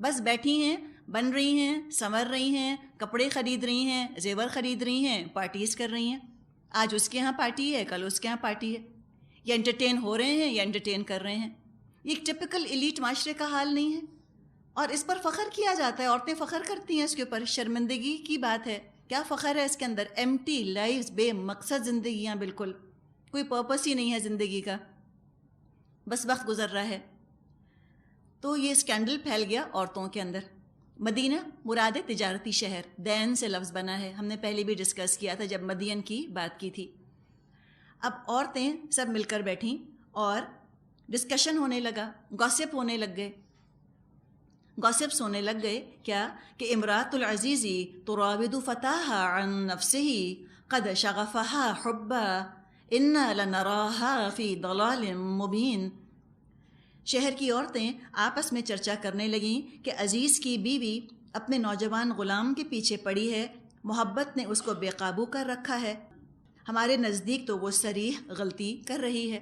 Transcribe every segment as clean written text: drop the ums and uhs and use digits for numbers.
بس بیٹھی ہیں، بن رہی ہیں، سنور رہی ہیں، کپڑے خرید رہی ہیں، زیور خرید رہی ہیں، پارٹیز کر رہی ہیں. آج اس کے ہاں پارٹی ہے، کل اس کے ہاں پارٹی ہے. یا انٹرٹین ہو رہے ہیں یا انٹرٹین کر رہے ہیں. یہ ایک ٹپکل ایلیٹ معاشرے کا حال نہیں ہے؟ اور اس پر فخر کیا جاتا ہے، عورتیں فخر کرتی ہیں اس کے اوپر. شرمندگی کی بات ہے. کیا فخر ہے اس کے اندر؟ ایمٹی لائفز، بے مقصد زندگیاں، بالکل کوئی پرپس ہی نہیں ہے زندگی کا، بس وقت گزر رہا ہے. تو یہ اسکینڈل پھیل گیا عورتوں کے اندر. مدینہ مراد تجارتی شہر، دین سے لفظ بنا ہے، ہم نے پہلے بھی ڈسکس کیا تھا جب مدین کی بات کی تھی. اب عورتیں سب مل کر بیٹھیں اور ڈسکشن ہونے لگا، گاسپ ہونے لگ گئے. گاسپس ہونے لگ گئے کیا کہ امراۃ العزیزی تراود فتاها عن نفسه قد شغفها حبا انا لنراها فی ضلال مبین. شہر کی عورتیں آپس میں چرچا کرنے لگیں کہ عزیز کی بیوی اپنے نوجوان غلام کے پیچھے پڑی ہے، محبت نے اس کو بے قابو کر رکھا ہے، ہمارے نزدیک تو وہ صریح غلطی کر رہی ہے.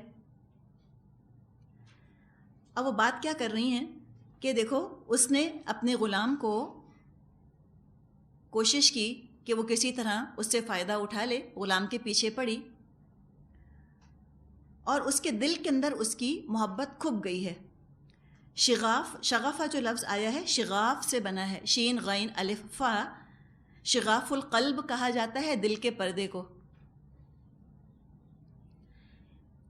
اب وہ بات کیا کر رہی ہیں کہ دیکھو اس نے اپنے غلام کو کوشش کی کہ وہ کسی طرح اس سے فائدہ اٹھا لے، غلام کے پیچھے پڑی اور اس کے دل کے اندر اس کی محبت کھپ گئی ہے. شغاف، شغفہ جو لفظ آیا ہے شغاف سے بنا ہے، شین غین الف فا. شغاف القلب کہا جاتا ہے دل کے پردے کو،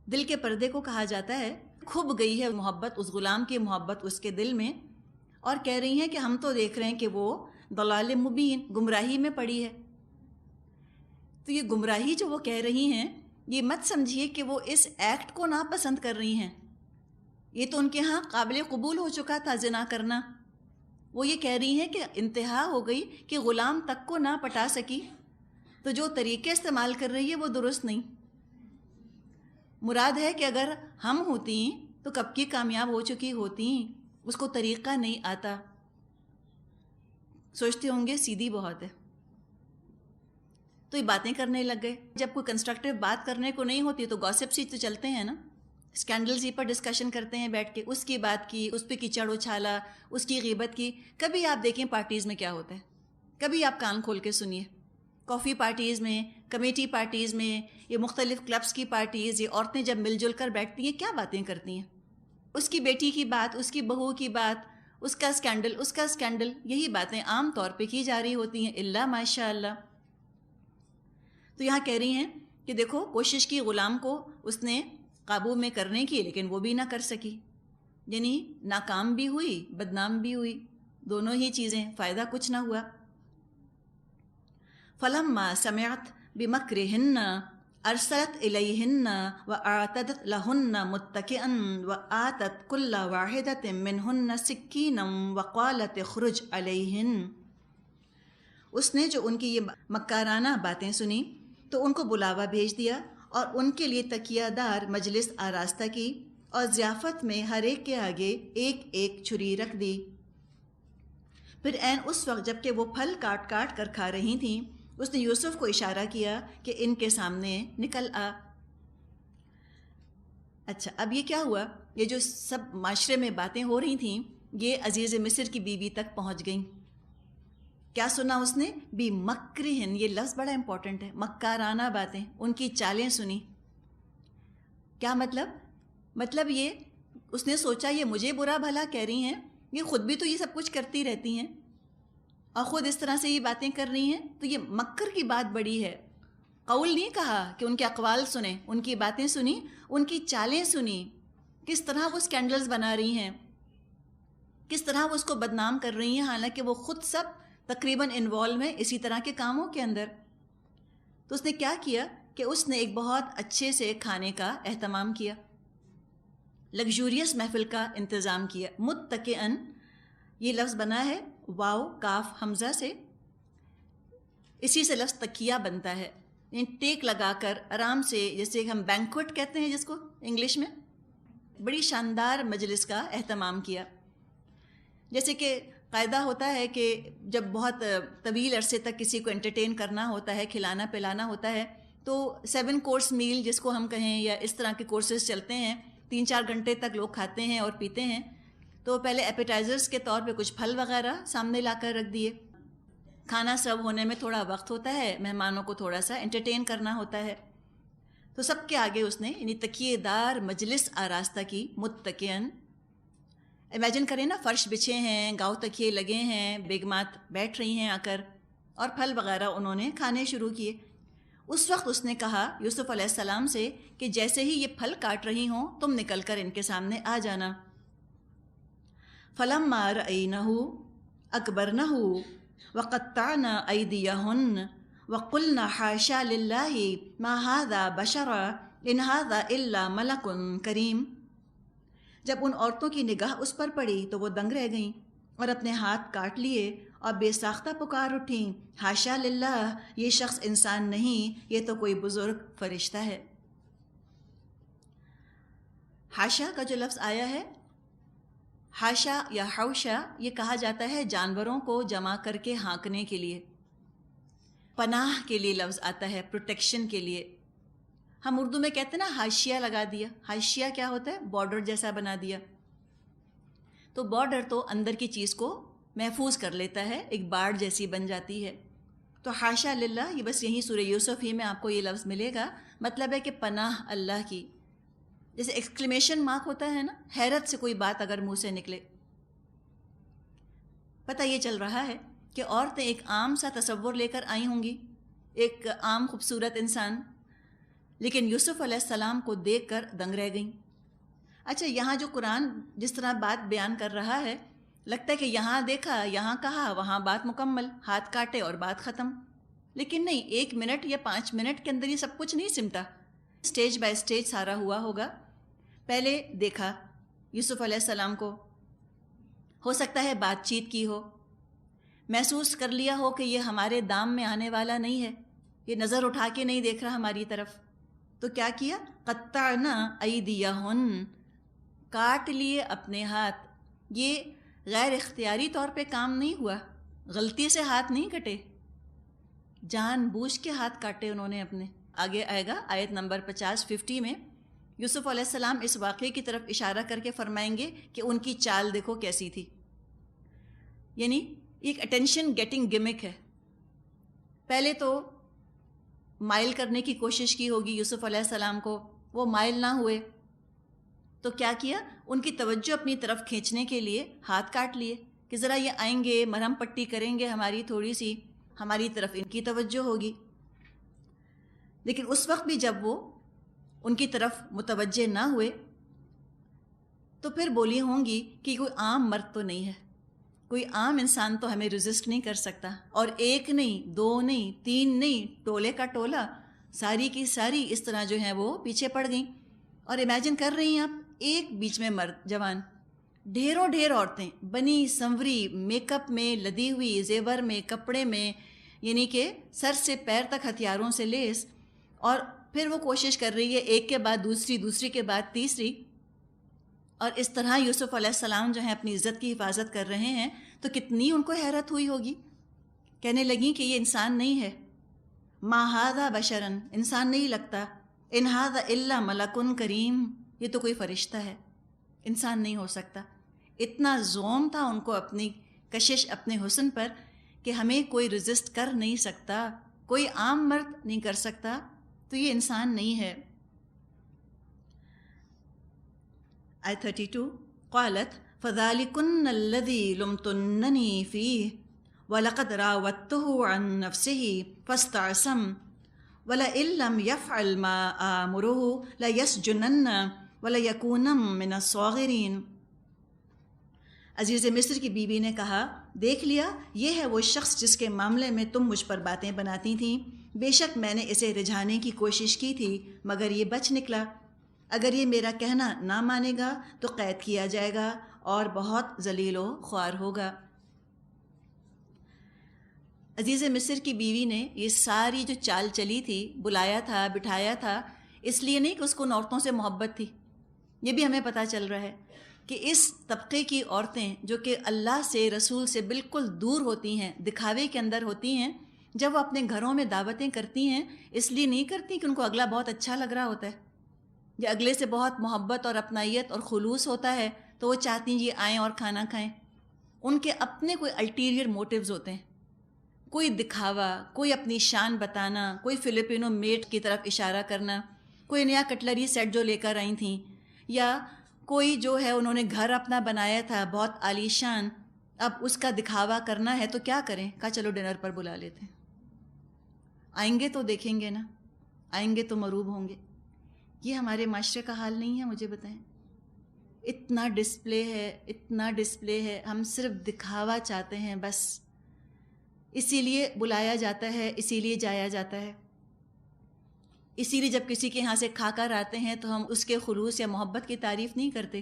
دل کے پردے کو کہا جاتا ہے. کھب گئی ہے محبت، اس غلام کی محبت اس کے دل میں، اور کہہ رہی ہیں کہ ہم تو دیکھ رہے ہیں کہ وہ ضلال مبین، گمراہی میں پڑی ہے. تو یہ گمراہی جو وہ کہہ رہی ہیں، یہ مت سمجھیے کہ وہ اس ایکٹ کو ناپسند کر رہی ہیں. یہ تو ان کے ہاں قابل قبول ہو چکا تھا زنا کرنا. وہ یہ کہہ رہی ہیں کہ انتہا ہو گئی کہ غلام تک کو نہ پٹا سکی، تو جو طریقے استعمال کر رہی ہے وہ درست نہیں. مراد ہے کہ اگر ہم ہوتی تو کب کی کامیاب ہو چکی ہوتی، اس کو طریقہ نہیں آتا. سوچتے ہوں گے سیدھی بہت ہے. تو یہ باتیں کرنے لگ گئے. جب کوئی کنسٹرکٹیو بات کرنے کو نہیں ہوتی تو گاسپس ہی تو چلتے ہیں نا، اسکینڈلز ہی پر ڈسکشن کرتے ہیں بیٹھ کے. اس کی بات کی، اس پہ کیچڑ اچھالا، اس کی غیبت کی. کبھی آپ دیکھیں پارٹیز میں کیا ہوتا ہے، کبھی آپ کان کھول کے سنیے. کافی پارٹیز میں، کمیٹی پارٹیز میں، یہ مختلف کلبس کی پارٹیز، یہ عورتیں جب مل جل کر بیٹھتی ہیں کیا باتیں کرتی ہیں. اس کی بیٹی کی بات، اس کی بہو کی بات، اس کا اسکینڈل، اس کا اسکینڈل، یہی باتیں عام طور پہ کی جا رہی ہوتی ہیں الا ماشاء اللہ. تو یہاں کہہ رہی ہیں کہ دیکھو کوشش کی غلام کو اس نے قابو میں کرنے کی، لیکن وہ بھی نہ کر سکی. یعنی ناکام بھی ہوئی، بدنام بھی ہوئی، دونوں ہی چیزیں، فائدہ کچھ نہ ہوا. فلما سمعت بمکرہن ارسلت الیہن واعتدت لہن متکئا وآتت کل واحدۃ منہن سکینا وقالت اخرج علیہن. اس نے جو ان کی یہ مکارانہ باتیں سنی تو ان کو بلاوا بھیج دیا اور ان کے لیے تکیہ دار مجلس آراستہ کی اور ضیافت میں ہر ایک کے آگے ایک ایک چھری رکھ دی. پھر عین اس وقت جب کہ وہ پھل کاٹ کاٹ کر کھا رہی تھیں، اس نے یوسف کو اشارہ کیا کہ ان کے سامنے نکل آ. اچھا اب یہ کیا ہوا؟ یہ جو سب معاشرے میں باتیں ہو رہی تھیں یہ عزیز مصر کی بیوی تک پہنچ گئیں. کیا سنا اس نے؟ بی مکرہن، یہ لفظ بڑا امپورٹنٹ ہے، مکارانہ باتیں، ان کی چالیں سنی. کیا مطلب یہ اس نے سوچا یہ مجھے برا بھلا کہہ رہی ہیں، یہ خود بھی تو یہ سب کچھ کرتی رہتی ہیں اور خود اس طرح سے یہ باتیں کر رہی ہیں، تو یہ مکر کی بات بڑی ہے. قول نہیں کہا کہ ان کے اقوال سنیں، ان کی باتیں سنی، ان کی چالیں سنی، کس طرح وہ اسکینڈلز بنا رہی ہیں، کس طرح وہ اس کو بدنام کر رہی ہیں، حالانکہ وہ خود سب تقریباً انوالو ہیں اسی طرح کے کاموں کے اندر. تو اس نے کیا کیا کہ اس نے ایک بہت اچھے سے کھانے کا اہتمام کیا، لگژوریس محفل کا انتظام کیا. متکئن یہ لفظ بنا ہے واو کاف حمزہ سے، اسی سے لفظ تکیہ بنتا ہے، یعنی ٹیک لگا کر آرام سے، جیسے ہم بینکوٹ کہتے ہیں جس کو انگلش میں. بڑی شاندار مجلس کا اہتمام کیا. جیسے کہ قاعدہ ہوتا ہے کہ جب بہت طویل عرصے تک کسی کو انٹرٹین کرنا ہوتا ہے، کھلانا پلانا ہوتا ہے، تو 7 کورس میل جس کو ہم کہیں یا اس طرح کے کورسز چلتے ہیں، 3-4 گھنٹے تک لوگ کھاتے ہیں اور پیتے ہیں. تو پہلے ایپیٹائزرز کے طور پہ کچھ پھل وغیرہ سامنے لا کر رکھ دیے. کھانا سرو ہونے میں تھوڑا وقت ہوتا ہے، مہمانوں کو تھوڑا سا انٹرٹین کرنا ہوتا ہے. تو سب کے آگے اس نے یعنی تکیے دار مجلس آراستہ کی متکئن. امیجن کریں نا، فرش بچھے ہیں، گاؤ تکیے لگے ہیں، بیگمات بیٹھ رہی ہیں آ کر، اور پھل وغیرہ انہوں نے کھانے شروع کیے. اس وقت اس نے کہا یوسف علیہ السلام سے کہ جیسے ہی یہ پھل کاٹ رہی ہوں تم نکل کر ان کے سامنے آ جانا. فلما رأینہ اکبرنہ وقطعن ایدیہن وقلن حاشا للہ ما ھذا بشرا ان ھذا الا ملک کریم. جب ان عورتوں کی نگاہ اس پر پڑی تو وہ دنگ رہ گئیں اور اپنے ہاتھ کاٹ لیے اور بے ساختہ پکار اٹھیں، حاشا للہ، یہ شخص انسان نہیں، یہ تو کوئی بزرگ فرشتہ ہے. حاشا کا جو لفظ آیا ہے، حاشا یا حوشا، یہ کہا جاتا ہے جانوروں کو جمع کر کے ہانکنے کے لیے. پناہ کے لیے لفظ آتا ہے، پروٹیکشن کے لیے. ہم اردو میں کہتے ہیں نا حاشیہ لگا دیا. حاشیہ کیا ہوتا ہے؟ بارڈر جیسا بنا دیا. تو بارڈر تو اندر کی چیز کو محفوظ کر لیتا ہے، ایک باڑ جیسی بن جاتی ہے. تو حاشا للہ، یہ بس یہیں سورہ یوسف ہی میں آپ کو یہ لفظ ملے گا. مطلب ہے کہ پناہ اللہ کی. جیسے ایکسکلیمیشن مارک ہوتا ہے نا، حیرت سے کوئی بات اگر منہ سے نکلے. پتہ یہ چل رہا ہے کہ عورتیں ایک عام سا تصور لے کر آئی ہوں گی، ایک عام خوبصورت انسان، لیکن یوسف علیہ السلام کو دیکھ کر دنگ رہ گئیں. اچھا، یہاں جو قرآن جس طرح بات بیان کر رہا ہے، لگتا ہے کہ یہاں دیکھا، یہاں کہا، وہاں بات مکمل، ہاتھ کاٹے اور بات ختم. لیکن نہیں، 1 منٹ یا 5 منٹ کے اندر یہ سب کچھ نہیں سمٹا. اسٹیج بائی اسٹیج سارا ہوا ہوگا. پہلے دیکھا یوسف علیہ السلام کو، ہو سکتا ہے بات چیت کی ہو، محسوس کر لیا ہو کہ یہ ہمارے دام میں آنے والا نہیں ہے، یہ نظر اٹھا کے نہیں دیکھ رہا ہماری طرف. تو کیا کیا؟ قطعنا ایدیہن، کاٹ لیے اپنے ہاتھ. یہ غیر اختیاری طور پہ کام نہیں ہوا، غلطی سے ہاتھ نہیں کٹے، جان بوجھ کے ہاتھ کاٹے انہوں نے اپنے. آگے آئے گا آیت نمبر 50 میں یوسف علیہ السلام اس واقعے کی طرف اشارہ کر کے فرمائیں گے کہ ان کی چال دیکھو کیسی تھی. یعنی ایک اٹینشن گیٹنگ گمک ہے. پہلے تو مائل کرنے کی کوشش کی ہوگی یوسف علیہ السلام کو، وہ مائل نہ ہوئے تو کیا کیا؟ ان کی توجہ اپنی طرف کھینچنے کے لیے ہاتھ کاٹ لیے کہ ذرا یہ آئیں گے، مرہم پٹی کریں گے ہماری تھوڑی سی، ہماری طرف ان کی توجہ ہوگی. لیکن اس وقت بھی جب وہ ان کی طرف متوجہ نہ ہوئے تو پھر بولی ہوں گی کہ کوئی عام مرد تو نہیں ہے، کوئی عام انسان تو ہمیں ریزسٹ نہیں کر سکتا. اور 1 نہیں، 2 نہیں، 3 نہیں، ٹولے کا ٹولہ، ساری کی ساری اس طرح جو ہیں وہ پیچھے پڑ گئیں. اور امیجن کر رہی ہیں آپ، ایک بیچ میں مرد جوان، ڈھیروں ڈھیر عورتیں بنی سنوری، میک اپ میں لدی ہوئی، زیور میں، کپڑے میں، یعنی کہ سر سے پیر تک ہتھیاروں سے لیس. اور پھر وہ کوشش کر رہی ہے ایک کے بعد دوسری، دوسری کے بعد تیسری. اور اس طرح یوسف علیہ السلام جو ہیں اپنی عزت کی حفاظت کر رہے ہیں. تو کتنی ان کو حیرت ہوئی ہوگی، کہنے لگیں کہ یہ انسان نہیں ہے. ما ھذا بشرن، انسان نہیں لگتا. ان ھذا الا ملک کریم، یہ تو کوئی فرشتہ ہے، انسان نہیں ہو سکتا. اتنا زوم تھا ان کو اپنی کشش، اپنے حسن پر، کہ ہمیں کوئی رزسٹ کر نہیں سکتا، کوئی عام مرد نہیں کر سکتا، تو یہ انسان نہیں ہے. آیت 32 قالت فذلکن الذی لمتننی فیہ وَلَقَدْ رَاوَدتُّهُ عَن نَفْسِهِ فَاسْتَعْصَمَ وَلَئِن لَّمْ يَفْعَلْ مَا آمُرُهُ لَيَسْجُنَنَّ وَلَيَكُونَ مِنَ الصَّاغِرِينَ. عزیز مصر کی بیوی نے کہا، دیکھ لیا، یہ ہے وہ شخص جس کے معاملے میں تم مجھ پر باتیں بناتی تھیں. بے شک میں نے اسے رجھانے کی کوشش کی تھی مگر یہ بچ نکلا. اگر یہ میرا کہنا نہ مانے گا تو قید کیا جائے گا اور بہت ذلیل و خوار ہوگا. عزیز مصر کی بیوی نے یہ ساری جو چال چلی تھی، بلایا تھا، بٹھایا تھا، اس لیے نہیں کہ اس کو ان عورتوں سے محبت تھی. یہ بھی ہمیں پتہ چل رہا ہے کہ اس طبقے کی عورتیں جو کہ اللہ سے، رسول سے بالکل دور ہوتی ہیں، دکھاوے کے اندر ہوتی ہیں، جب وہ اپنے گھروں میں دعوتیں کرتی ہیں اس لیے نہیں کرتی کہ ان کو اگلا بہت اچھا لگ رہا ہوتا ہے یا اگلے سے بہت محبت اور اپنائیت اور خلوص ہوتا ہے تو وہ چاہتی ہیں یہ آئیں اور کھانا کھائیں. ان کے اپنے کوئی الٹیریئر موٹیوز ہوتے ہیں, کوئی دکھاوا, کوئی اپنی شان بتانا, کوئی فلپینو میٹ کی طرف اشارہ کرنا, کوئی نیا کٹلری سیٹ جو لے کر آئی تھیں, یا کوئی جو ہے انہوں نے گھر اپنا بنایا تھا بہت عالی شان, اب اس کا دکھاوا کرنا ہے تو کیا کریں, کہا چلو ڈنر پر بلا لیتے ہیں. آئیں گے تو دیکھیں گے نا, آئیں گے تو مروب ہوں گے. یہ ہمارے معاشرے کا حال نہیں ہے؟ مجھے بتائیں. اتنا ڈسپلے ہے, اتنا ڈسپلے ہے, ہم صرف دکھاوا چاہتے ہیں بس. اسی لیے بلایا جاتا ہے, اسی لیے جایا جاتا ہے, اسی لیے جب کسی کے یہاں سے کھا کر آتے ہیں تو ہم اس کے خلوص یا محبت کی تعریف نہیں کرتے.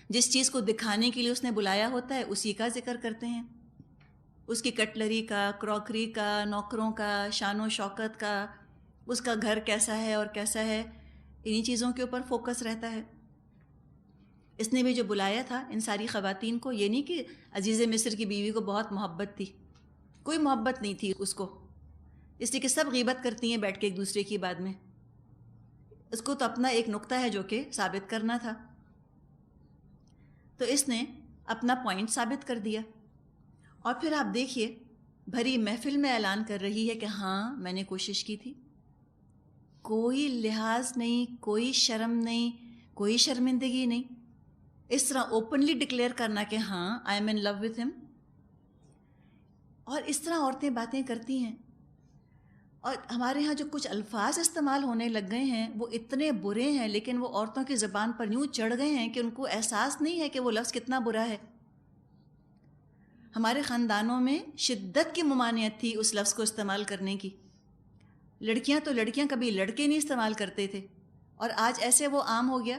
جس چیز کو دکھانے کے لیے اس نے بلایا ہوتا ہے اسی کا ذکر کرتے ہیں, اس کی کٹلری کا, کراکری کا, نوکروں کا, شان و شوکت کا, اس کا گھر کیسا ہے اور کیسا ہے, انہی چیزوں کے اوپر فوکس رہتا ہے. اس نے بھی جو بلایا تھا ان ساری خواتین کو, یہ نہیں کہ عزیز مصر کی بیوی کو بہت محبت تھی, کوئی محبت نہیں تھی اس کو, اس لیے کہ سب غیبت کرتی ہیں بیٹھ کے ایک دوسرے کی بعد میں. اس کو تو اپنا ایک نقطہ ہے جو کہ ثابت کرنا تھا, تو اس نے اپنا پوائنٹ ثابت کر دیا. اور پھر آپ دیکھیے بھری محفل میں اعلان کر رہی ہے کہ ہاں میں نے کوشش کی تھی. کوئی لحاظ نہیں, کوئی شرم نہیں, کوئی شرمندگی نہیں. اس طرح اوپنلی ڈکلیئر کرنا کہ ہاں I am in love with him. اور اس طرح عورتیں باتیں کرتی ہیں. اور ہمارے ہاں جو کچھ الفاظ استعمال ہونے لگ گئے ہیں وہ اتنے برے ہیں, لیکن وہ عورتوں کی زبان پر یوں چڑھ گئے ہیں کہ ان کو احساس نہیں ہے کہ وہ لفظ کتنا برا ہے. ہمارے خاندانوں میں شدت کی ممانعت تھی اس لفظ کو استعمال کرنے کی. لڑکیاں تو لڑکیاں, کبھی لڑکے نہیں استعمال کرتے تھے, اور آج ایسے وہ عام ہو گیا.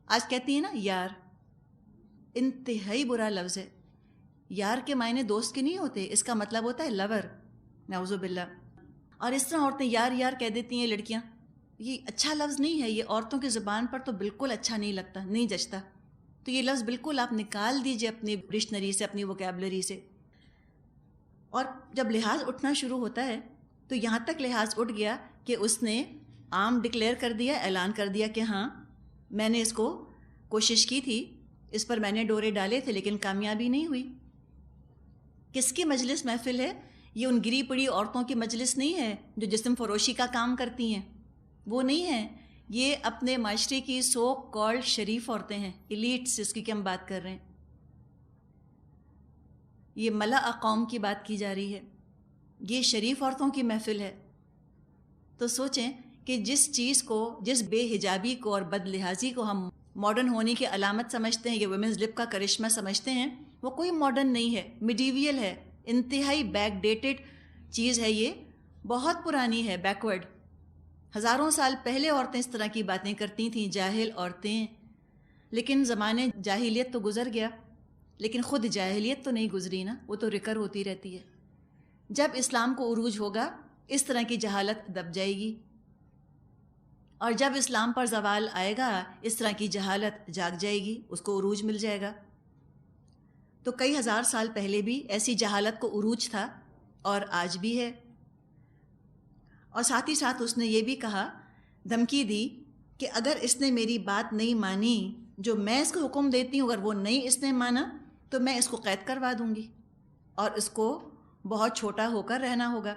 آج کہتی ہیں نا یار, انتہائی برا لفظ ہے. یار کے معنی دوست کے نہیں ہوتے, اس کا مطلب ہوتا ہے لور, نعوذ باللہ. اور اس طرح عورتیں یار یار کہہ دیتی ہیں لڑکیاں. یہ اچھا لفظ نہیں ہے, یہ عورتوں کی زبان پر تو بالکل اچھا نہیں لگتا, نہیں جچتا. تو یہ لفظ بالکل آپ نکال دیجئے اپنی ڈکشنری سے, اپنی ووکیبلری سے. اور جب لحاظ اٹھنا شروع ہوتا ہے تو یہاں تک لحاظ اٹھ گیا کہ اس نے عام ڈکلیئر کر دیا, اعلان کر دیا کہ ہاں میں نے اس کو کوشش کی تھی, اس پر میں نے ڈورے ڈالے تھے لیکن کامیابی نہیں ہوئی. کس کی مجلس محفل ہے یہ؟ ان گری پڑی عورتوں کی مجلس نہیں ہے جو جسم فروشی کا کام کرتی ہیں, وہ نہیں ہیں. یہ اپنے معاشرے کی سو کالڈ شریف عورتیں ہیں, ایلیٹس جس کی کہ ہم بات کر رہے ہیں. یہ ملأ قوم کی بات کی جا رہی ہے, یہ شریف عورتوں کی محفل ہے. تو سوچیں کہ جس چیز کو, جس بے حجابی کو اور بد لحاظی کو ہم ماڈرن ہونے کی علامت سمجھتے ہیں, یہ ویمنز لب کا کرشمہ سمجھتے ہیں, وہ کوئی ماڈرن نہیں ہے, میڈیویل ہے, انتہائی بیک ڈیٹڈ چیز ہے. یہ بہت پرانی ہے, بیکورڈ. ہزاروں سال پہلے عورتیں اس طرح کی باتیں کرتی تھیں, جاہل عورتیں. لیکن زمانے جاہلیت تو گزر گیا, لیکن خود جاہلیت تو نہیں گزری نا, وہ تو ریکر ہوتی رہتی ہے. جب اسلام کو عروج ہوگا اس طرح کی جہالت دب جائے گی, اور جب اسلام پر زوال آئے گا اس طرح کی جہالت جاگ جائے گی, اس کو عروج مل جائے گا. تو کئی ہزار سال پہلے بھی ایسی جہالت کو عروج تھا اور آج بھی ہے. اور ساتھ ہی ساتھ اس نے یہ بھی کہا, دھمکی دی کہ اگر اس نے میری بات نہیں مانی, جو میں اس کو حکم دیتی ہوں, اگر وہ نہیں اس نے مانا تو میں اس کو قید کروا دوں گی اور اس کو بہت چھوٹا ہو کر رہنا ہوگا.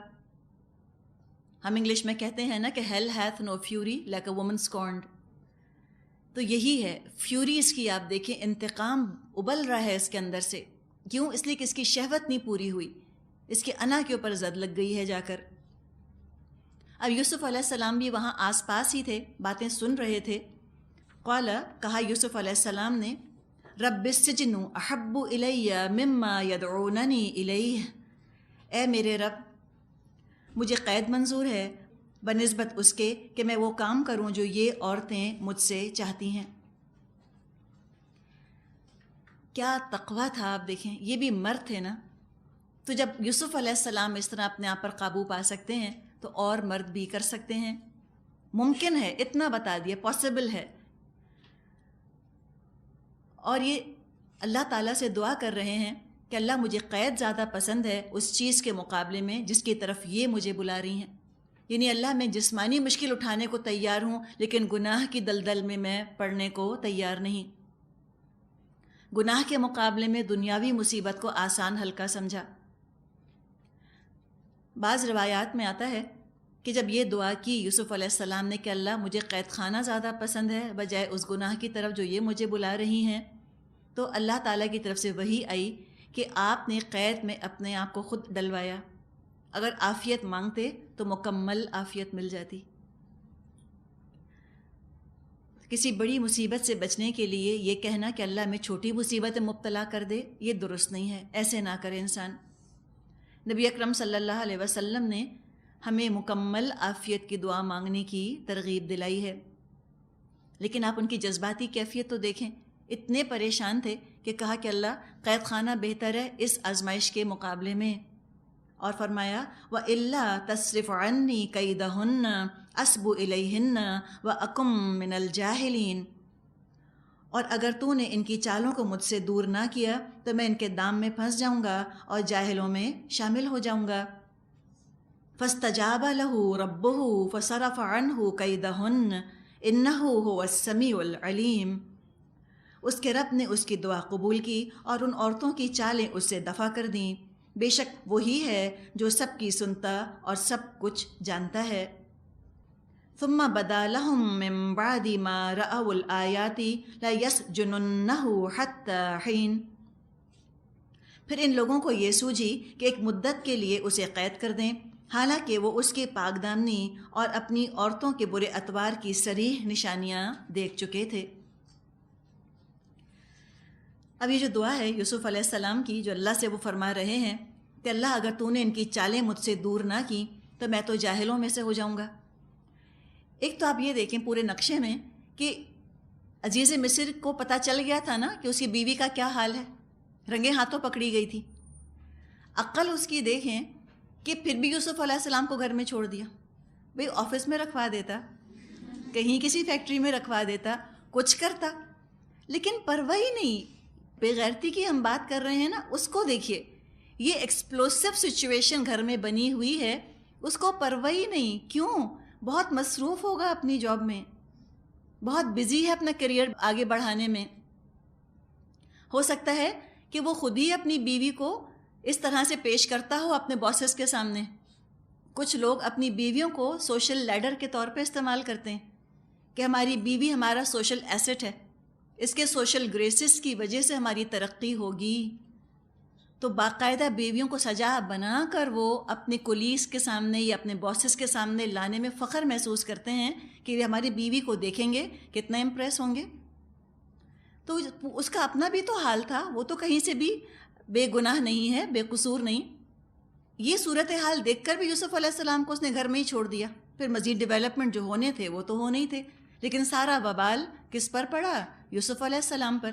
ہم انگلش میں کہتے ہیں نا کہ hell hath no fury like a woman scorned. تو یہی ہے فیوری اس کی. آپ دیکھیں انتقام ابل رہا ہے اس کے اندر سے. کیوں؟ اس لیے کہ اس کی شہوت نہیں پوری ہوئی, اس کے انا کے اوپر زد لگ گئی ہے جا کر. اب یوسف علیہ السلام بھی وہاں آس پاس ہی تھے, باتیں سن رہے تھے. قال, کہا یوسف علیہ السلام نے, رب السجن احب الی مما یدعوننی الیہ, اے میرے رب مجھے قید منظور ہے بنسبت اس کے کہ میں وہ کام کروں جو یہ عورتیں مجھ سے چاہتی ہیں. کیا تقویٰ تھا. آپ دیکھیں یہ بھی مرد تھے نا, تو جب یوسف علیہ السلام اس طرح اپنے آپ پر قابو پا سکتے ہیں تو اور مرد بھی کر سکتے ہیں. ممکن ہے, اتنا بتا دیا, پاسبل ہے. اور یہ اللہ تعالیٰ سے دعا کر رہے ہیں کہ اللہ مجھے قید زیادہ پسند ہے اس چیز کے مقابلے میں جس کی طرف یہ مجھے بلا رہی ہیں. یعنی اللہ میں جسمانی مشکل اٹھانے کو تیار ہوں لیکن گناہ کی دلدل میں پڑنے کو تیار نہیں. گناہ کے مقابلے میں دنیاوی مصیبت کو آسان ہلکا سمجھا. بعض روایات میں آتا ہے کہ جب یہ دعا کی یوسف علیہ السلام نے کہ اللہ مجھے قید خانہ زیادہ پسند ہے بجائے اس گناہ کی طرف جو یہ مجھے بلا رہی ہیں، تو اللہ تعالیٰ کی طرف سے وحی آئی کہ آپ نے قید میں اپنے آپ کو خود ڈلوایا. اگر عافیت مانگتے تو مکمل عافیت مل جاتی. کسی بڑی مصیبت سے بچنے کے لیے یہ کہنا کہ اللہ میں چھوٹی مصیبت مبتلا کر دے، یہ درست نہیں ہے. ایسے نہ کرے انسان. نبی اکرم صلی اللہ علیہ وسلم نے ہمیں مکمل عافیت کی دعا مانگنے کی ترغیب دلائی ہے. لیکن آپ ان کی جذباتی کیفیت تو دیکھیں. اتنے پریشان تھے کہ کہا کہ اللہ قید خانہ بہتر ہے اس آزمائش کے مقابلے میں. اور فرمایا وَإِلَّا تَصْرِفْ عَنِّي كَيْدَهُنَّ أَصْبُ إِلَيْهِنَّ وَأَكُن مِّنَ الْجَاهِلِينَ. اور اگر تو نے ان کی چالوں کو مجھ سے دور نہ کیا تو میں ان کے دام میں پھنس جاؤں گا اور جاہلوں میں شامل ہو جاؤں گا. فَاسْتَجَابَ لَهُ رَبُّهُ فَصَرَفَ عَنْهُ كَيْدَهُنَّ إِنَّهُ هُوَ السَّمِيعُ الْعَلِيمُ. اس کے رب نے اس کی دعا قبول کی اور ان عورتوں کی چالیں اس سے دفع کر دیں. بے شک وہی ہے جو سب کی سنتا اور سب کچھ جانتا ہے. ثم بدا لهم من بعد ما رأوا الآیات لَيَسْجُنُنَّهُ حَتَّى حِينٍ. پھر ان لوگوں کو یہ سوجھی کہ ایک مدت کے لیے اسے قید کر دیں، حالانکہ وہ اس کی پاک دامنی اور اپنی عورتوں کے برے اتوار کی صریح نشانیاں دیکھ چکے تھے. اب یہ جو دعا ہے یوسف علیہ السلام کی جو اللہ سے وہ فرما رہے ہیں کہ اللہ اگر تو نے ان کی چالیں مجھ سے دور نہ کی تو میں تو جاہلوں میں سے ہو جاؤں گا. ایک تو آپ یہ دیکھیں پورے نقشے میں کہ عزیز مصر کو پتہ چل گیا تھا نا کہ اس کی بیوی کا کیا حال ہے، رنگے ہاتھوں پکڑی گئی تھی. عقل اس کی دیکھیں کہ پھر بھی یوسف علیہ السلام کو گھر میں چھوڑ دیا. بھئی آفس میں رکھوا دیتا، کہیں کسی فیکٹری میں رکھوا دیتا، کچھ کرتا، لیکن پرواہ ہی نہیں. بے غیرتی کی ہم بات کر رہے ہیں نا، اس کو دیکھیے، یہ ایکسپلوسو سچویشن گھر میں بنی ہوئی ہے، اس کو پرواہ ہی نہیں. کیوں؟ بہت مصروف ہوگا اپنی جاب میں، بہت بزی ہے اپنا کیریئر آگے بڑھانے میں. ہو سکتا ہے کہ وہ خود ہی اپنی بیوی کو اس طرح سے پیش کرتا ہو اپنے باسز کے سامنے. کچھ لوگ اپنی بیویوں کو سوشل لیڈر کے طور پہ استعمال کرتے ہیں کہ ہماری بیوی ہمارا سوشل ایسٹ ہے، اس کے سوشل گریسز کی وجہ سے ہماری ترقی ہوگی. تو باقاعدہ بیویوں کو سجا بنا کر وہ اپنے کولیگز کے سامنے یا اپنے باسز کے سامنے لانے میں فخر محسوس کرتے ہیں کہ ہماری بیوی کو دیکھیں گے کتنا امپریس ہوں گے. تو اس کا اپنا بھی تو حال تھا، وہ تو کہیں سے بھی بے گناہ نہیں ہے، بے قصور نہیں. یہ صورتحال دیکھ کر بھی یوسف علیہ السلام کو اس نے گھر میں ہی چھوڑ دیا. پھر مزید ڈیولپمنٹ جو ہونے تھے وہ تو ہونے ہی تھے، لیکن سارا وبال کس پر پڑا؟ یوسف علیہ السلام پر.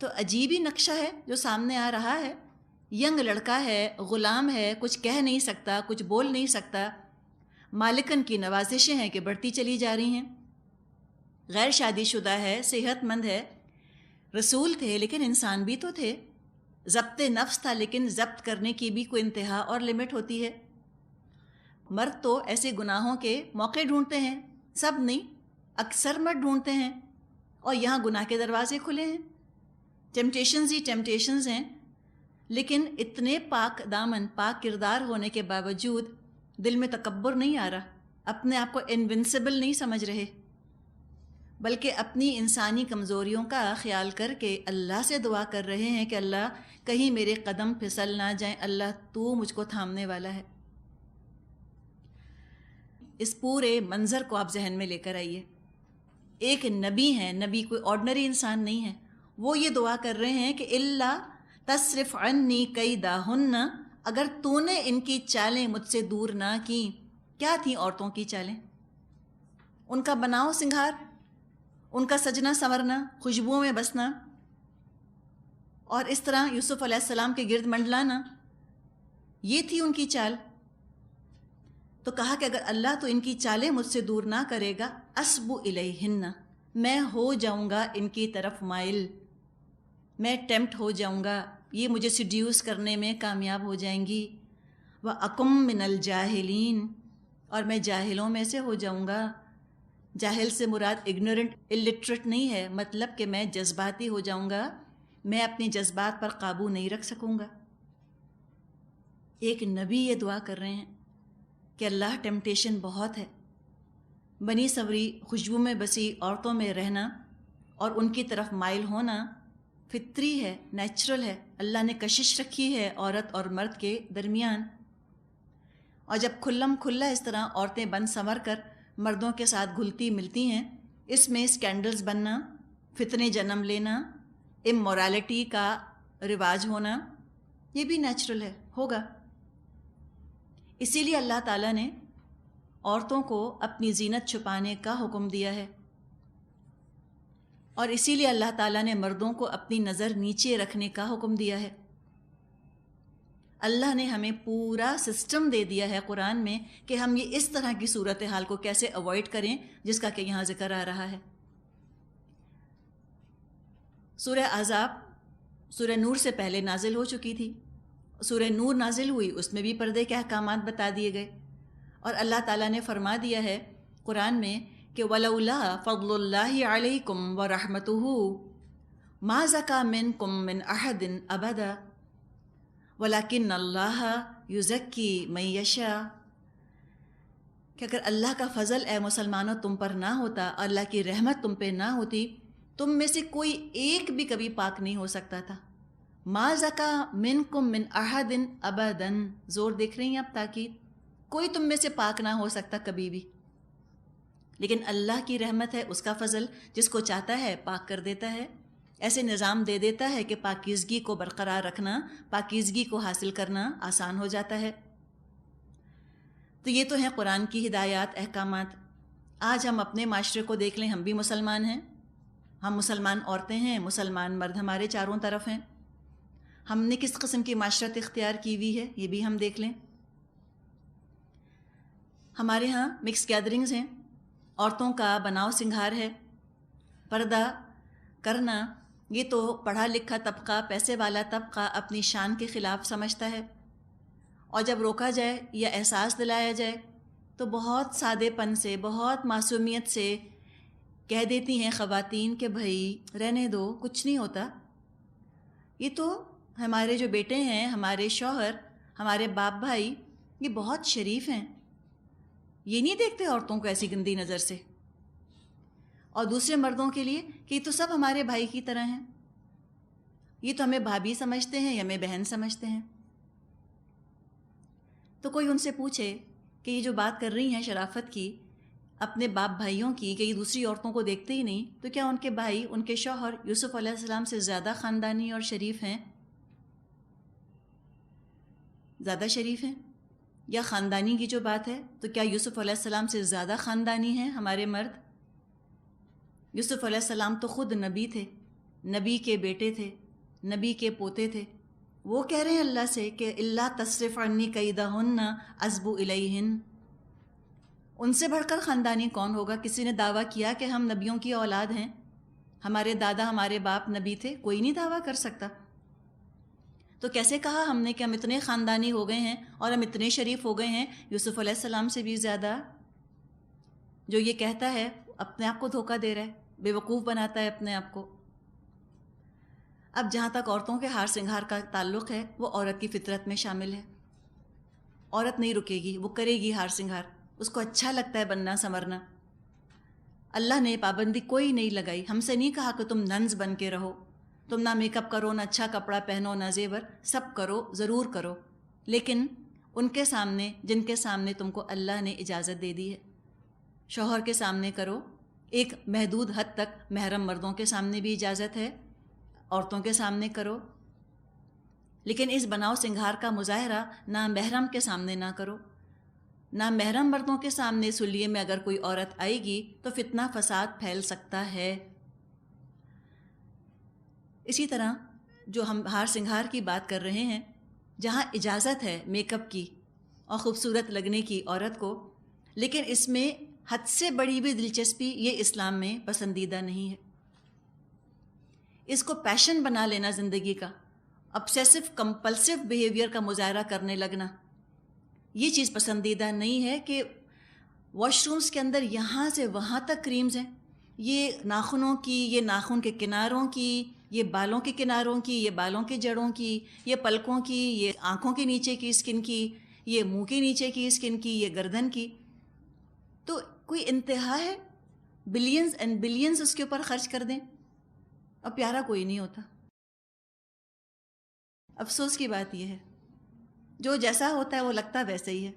تو عجیب ہی نقشہ ہے جو سامنے آ رہا ہے. ینگ لڑکا ہے، غلام ہے، کچھ کہہ نہیں سکتا، کچھ بول نہیں سکتا. مالکن کی نوازشیں ہیں کہ بڑھتی چلی جا رہی ہیں. غیر شادی شدہ ہے، صحت مند ہے، رسول تھے لیکن انسان بھی تو تھے. ضبط نفس تھا لیکن ضبط کرنے کی بھی کوئی انتہا اور لمٹ ہوتی ہے. مرد تو ایسے گناہوں کے موقع ڈھونڈتے ہیں، سب نہیں، اکثر مرد ڈھونڈتے ہیں، اور یہاں گناہ کے دروازے کھلے ہیں. ٹیمپٹیشنز ہی ٹیمپٹیشنز ہیں، لیکن اتنے پاک دامن پاک کردار ہونے کے باوجود دل میں تکبر نہیں آ رہا، اپنے آپ کو انونسبل نہیں سمجھ رہے، بلکہ اپنی انسانی کمزوریوں کا خیال کر کے اللہ سے دعا کر رہے ہیں کہ اللہ کہیں میرے قدم پھسل نہ جائیں، اللہ تو مجھ کو تھامنے والا ہے. اس پورے منظر کو آپ ذہن میں لے کر آئیے. ایک نبی ہیں، نبی کوئی آرڈنری انسان نہیں ہے، وہ یہ دعا کر رہے ہیں کہ اللہ تصرف عنی کیدہن، اگر تو نے ان کی چالیں مجھ سے دور نہ کی. کیا تھیں عورتوں کی چالیں؟ ان کا بناؤ سنگھار، ان کا سجنا سنورنا، خوشبوؤں میں بسنا، اور اس طرح یوسف علیہ السلام کے گرد منڈلانا، یہ تھی ان کی چال. تو کہا کہ اگر اللہ تو ان کی چالیں مجھ سے دور نہ کرے گا، اسب الیہن، میں ہو جاؤں گا ان کی طرف مائل، میں ٹیمپٹ ہو جاؤں گا، یہ مجھے سیڈیوس کرنے میں کامیاب ہو جائیں گی. وَأَكُن مِّنَ الْجَاهِلِينَ، اور میں جاہلوں میں سے ہو جاؤں گا. جاہل سے مراد اگنورنٹ الٹریٹ نہیں ہے، مطلب کہ میں جذباتی ہو جاؤں گا، میں اپنی جذبات پر قابو نہیں رکھ سکوں گا. ایک نبی یہ دعا کر رہے ہیں کہ اللہ ٹیمپٹیشن بہت ہے، بنی سوری خوشبو میں بسی عورتوں میں رہنا اور ان کی طرف مائل ہونا فطری ہے، نیچرل ہے. اللہ نے کشش رکھی ہے عورت اور مرد کے درمیان، اور جب کھلم کھلا اس طرح عورتیں بن سنور کر مردوں کے ساتھ گھلتی ملتی ہیں، اس میں اسکینڈلز بننا، فتنے جنم لینا، امورالٹی کا رواج ہونا، یہ بھی نیچرل ہے، ہوگا. اسی لیے اللہ تعالیٰ نے عورتوں کو اپنی زینت چھپانے کا حکم دیا ہے، اور اسی لیے اللہ تعالیٰ نے مردوں کو اپنی نظر نیچے رکھنے کا حکم دیا ہے. اللہ نے ہمیں پورا سسٹم دے دیا ہے قرآن میں کہ ہم یہ اس طرح کی صورتحال کو کیسے اوائڈ کریں جس کا کہ یہاں ذکر آ رہا ہے. سورہ احزاب سورہ نور سے پہلے نازل ہو چکی تھی. سورہ نور نازل ہوئی، اس میں بھی پردے کے احکامات بتا دیے گئے، اور اللہ تعالیٰ نے فرما دیا ہے قرآن میں کہ وَلَوْلَا فَضْلُ اللَّهِ عَلَيْكُمْ وَرَحْمَتُهُ مَا زَكَىٰ مِنْكُمْ مِنْ أَحَدٍ أَبَدًا وَلَكِنَّ اللَّهَ يُزَكِّي مَن يَشَاءُ. کہ اگر اللہ کا فضل اے مسلمانوں تم پر نہ ہوتا، اللہ کی رحمت تم پہ نہ ہوتی، تم میں سے کوئی ایک بھی کبھی پاک نہیں ہو سکتا تھا. ما زکا منکم من احد ابدا، زور دیکھ رہی ہیں آپ تاکید، کوئی تم میں سے پاک نہ ہو سکتا کبھی بھی. لیکن اللہ کی رحمت ہے، اس کا فضل، جس کو چاہتا ہے پاک کر دیتا ہے، ایسے نظام دے دیتا ہے کہ پاکیزگی کو برقرار رکھنا، پاکیزگی کو حاصل کرنا آسان ہو جاتا ہے. تو یہ تو ہیں قرآن کی ہدایات، احکامات. آج ہم اپنے معاشرے کو دیکھ لیں، ہم بھی مسلمان ہیں، ہم مسلمان عورتیں ہیں، مسلمان مرد ہمارے چاروں طرف ہیں. ہم نے کس قسم کی معاشرت اختیار کی ہوئی ہے یہ بھی ہم دیکھ لیں. ہمارے ہاں مکس گیدرنگز ہیں، عورتوں کا بناؤ سنگھار ہے، پردہ کرنا یہ تو پڑھا لکھا طبقہ، پیسے والا طبقہ اپنی شان کے خلاف سمجھتا ہے، اور جب روکا جائے یا احساس دلایا جائے تو بہت سادے پن سے، بہت معصومیت سے کہہ دیتی ہیں خواتین کہ بھائی رہنے دو، کچھ نہیں ہوتا. یہ تو ہمارے جو بیٹے ہیں، ہمارے شوہر، ہمارے باپ بھائی، یہ بہت شریف ہیں، یہ نہیں دیکھتے عورتوں کو ایسی گندی نظر سے. اور دوسرے مردوں کے لیے کہ یہ تو سب ہمارے بھائی کی طرح ہیں، یہ تو ہمیں بھابھی سمجھتے ہیں یا ہمیں بہن سمجھتے ہیں. تو کوئی ان سے پوچھے کہ یہ جو بات کر رہی ہیں شرافت کی، اپنے باپ بھائیوں کی، کہ یہ دوسری عورتوں کو دیکھتے ہی نہیں، تو کیا ان کے بھائی، ان کے شوہر یوسف علیہ السلام سے زیادہ خاندانی اور شریف ہیں؟ زیادہ شریف ہیں؟ یا خاندانی کی جو بات ہے تو کیا یوسف علیہ السلام سے زیادہ خاندانی ہیں ہمارے مرد؟ یوسف علیہ السلام تو خود نبی تھے، نبی کے بیٹے تھے، نبی کے پوتے تھے. وہ کہہ رہے ہیں اللہ سے کہ اللہ تصرف عنی کیدہن اصب الیہن. ان سے بڑھ کر خاندانی کون ہوگا؟ کسی نے دعویٰ کیا کہ ہم نبیوں کی اولاد ہیں، ہمارے دادا ہمارے باپ نبی تھے؟ کوئی نہیں دعویٰ کر سکتا. تو کیسے کہا ہم نے کہ ہم اتنے خاندانی ہو گئے ہیں اور ہم اتنے شریف ہو گئے ہیں یوسف علیہ السلام سے بھی زیادہ؟ جو یہ کہتا ہے اپنے آپ کو دھوکہ دے رہا ہے، بے وقوف بناتا ہے اپنے آپ کو. اب جہاں تک عورتوں کے ہار سنگھار کا تعلق ہے، وہ عورت کی فطرت میں شامل ہے. عورت نہیں رکے گی، وہ کرے گی ہار سنگھار، اس کو اچھا لگتا ہے بننا سنورنا. اللہ نے پابندی کوئی نہیں لگائی، ہم سے نہیں کہا کہ تم ننز بن کے رہو، تم نہ میک اپ کرو، نہ اچھا کپڑا پہنو، نہ زیور، سب کرو، ضرور کرو، لیکن ان کے سامنے جن کے سامنے تم کو اللہ نے اجازت دے دی ہے. شوہر کے سامنے کرو، ایک محدود حد تک محرم مردوں کے سامنے بھی اجازت ہے، عورتوں کے سامنے کرو، لیکن اس بناؤ سنگھار کا مظاہرہ نہ محرم کے سامنے نہ کرو. نہ محرم مردوں کے سامنے سلیے میں اگر کوئی عورت آئے گی تو فتنہ فساد پھیل سکتا ہے. اسی طرح جو ہم ہار سنگھار کی بات کر رہے ہیں، جہاں اجازت ہے میک اپ کی اور خوبصورت لگنے کی عورت کو، لیکن اس میں حد سے بڑی بھی دلچسپی یہ اسلام میں پسندیدہ نہیں ہے. اس کو پیشن بنا لینا زندگی کا، obsessive compulsive بیہیویئر کا مظاہرہ کرنے لگنا، یہ چیز پسندیدہ نہیں ہے کہ واش رومز کے اندر یہاں سے وہاں تک کریمز ہیں، یہ ناخنوں کی، یہ ناخن کے کناروں کی، یہ بالوں کے کناروں کی، یہ بالوں کے جڑوں کی، یہ پلکوں کی، یہ آنکھوں کے نیچے کی اسکن کی، یہ منہ کے نیچے کی اسکن کی، یہ گردن کی. تو کوئی انتہا ہے؟ بلینز اینڈ بلینز اس کے اوپر خرچ کر دیں اور پیارا کوئی نہیں ہوتا. افسوس کی بات یہ ہے، جو جیسا ہوتا ہے وہ لگتا ویسے ہی ہے.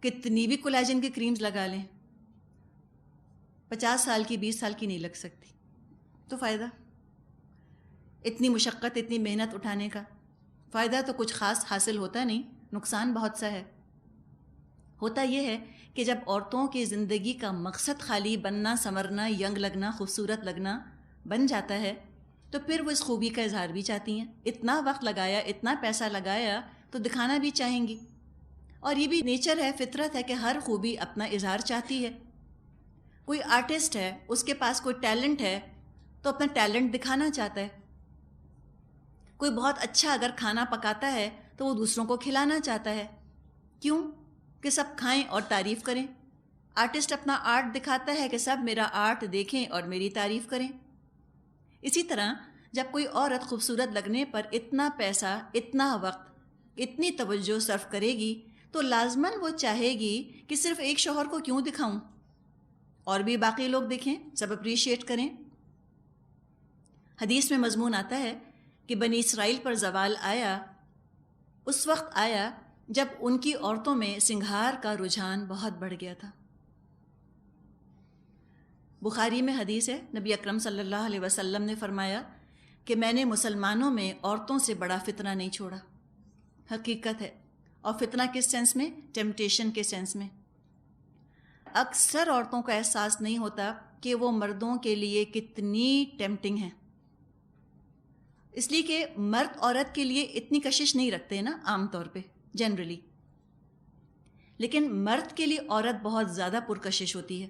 کتنی بھی کولاجن کی کریمز لگا لیں، 50 سال کی 20 سال کی نہیں لگ سکتی. تو فائدہ؟ اتنی مشقت، اتنی محنت اٹھانے کا فائدہ تو کچھ خاص حاصل ہوتا نہیں، نقصان بہت سا ہے. ہوتا یہ ہے کہ جب عورتوں کی زندگی کا مقصد خالی بننا، سنورنا، ینگ لگنا، خوبصورت لگنا بن جاتا ہے تو پھر وہ اس خوبی کا اظہار بھی چاہتی ہیں. اتنا وقت لگایا، اتنا پیسہ لگایا تو دکھانا بھی چاہیں گی. اور یہ بھی نیچر ہے، فطرت ہے کہ ہر خوبی اپنا اظہار چاہتی ہے. کوئی آرٹسٹ ہے، اس کے پاس کوئی ٹیلنٹ ہے تو اپنا ٹیلنٹ دکھانا چاہتا ہے. کوئی بہت اچھا اگر کھانا پکاتا ہے تو وہ دوسروں کو کھلانا چاہتا ہے. کیوں؟ کہ سب کھائیں اور تعریف کریں. آرٹسٹ اپنا آرٹ دکھاتا ہے کہ سب میرا آرٹ دیکھیں اور میری تعریف کریں. اسی طرح جب کوئی عورت خوبصورت لگنے پر اتنا پیسہ، اتنا وقت، اتنی توجہ صرف کرے گی تو لازماً وہ چاہے گی کہ صرف ایک شوہر کو کیوں دکھاؤں، اور بھی باقی لوگ دیکھیں، سب اپریشیٹ کریں. حدیث میں مضمون آتا ہے کہ بنی اسرائیل پر زوال آیا، اس وقت آیا جب ان کی عورتوں میں سنگھار کا رجحان بہت بڑھ گیا تھا. بخاری میں حدیث ہے، نبی اکرم صلی اللہ علیہ وسلم نے فرمایا کہ میں نے مسلمانوں میں عورتوں سے بڑا فتنہ نہیں چھوڑا. حقیقت ہے. اور فتنہ کس سینس میں؟ ٹیمپٹیشن کے سینس میں. اکثر عورتوں کو احساس نہیں ہوتا کہ وہ مردوں کے لیے کتنی ٹیمپٹنگ ہیں، اس لیے کہ مرد عورت کے لیے اتنی کشش نہیں رکھتے نا عام طور پہ، جنرلی. لیکن مرد کے لیے عورت بہت زیادہ پرکشش ہوتی ہے.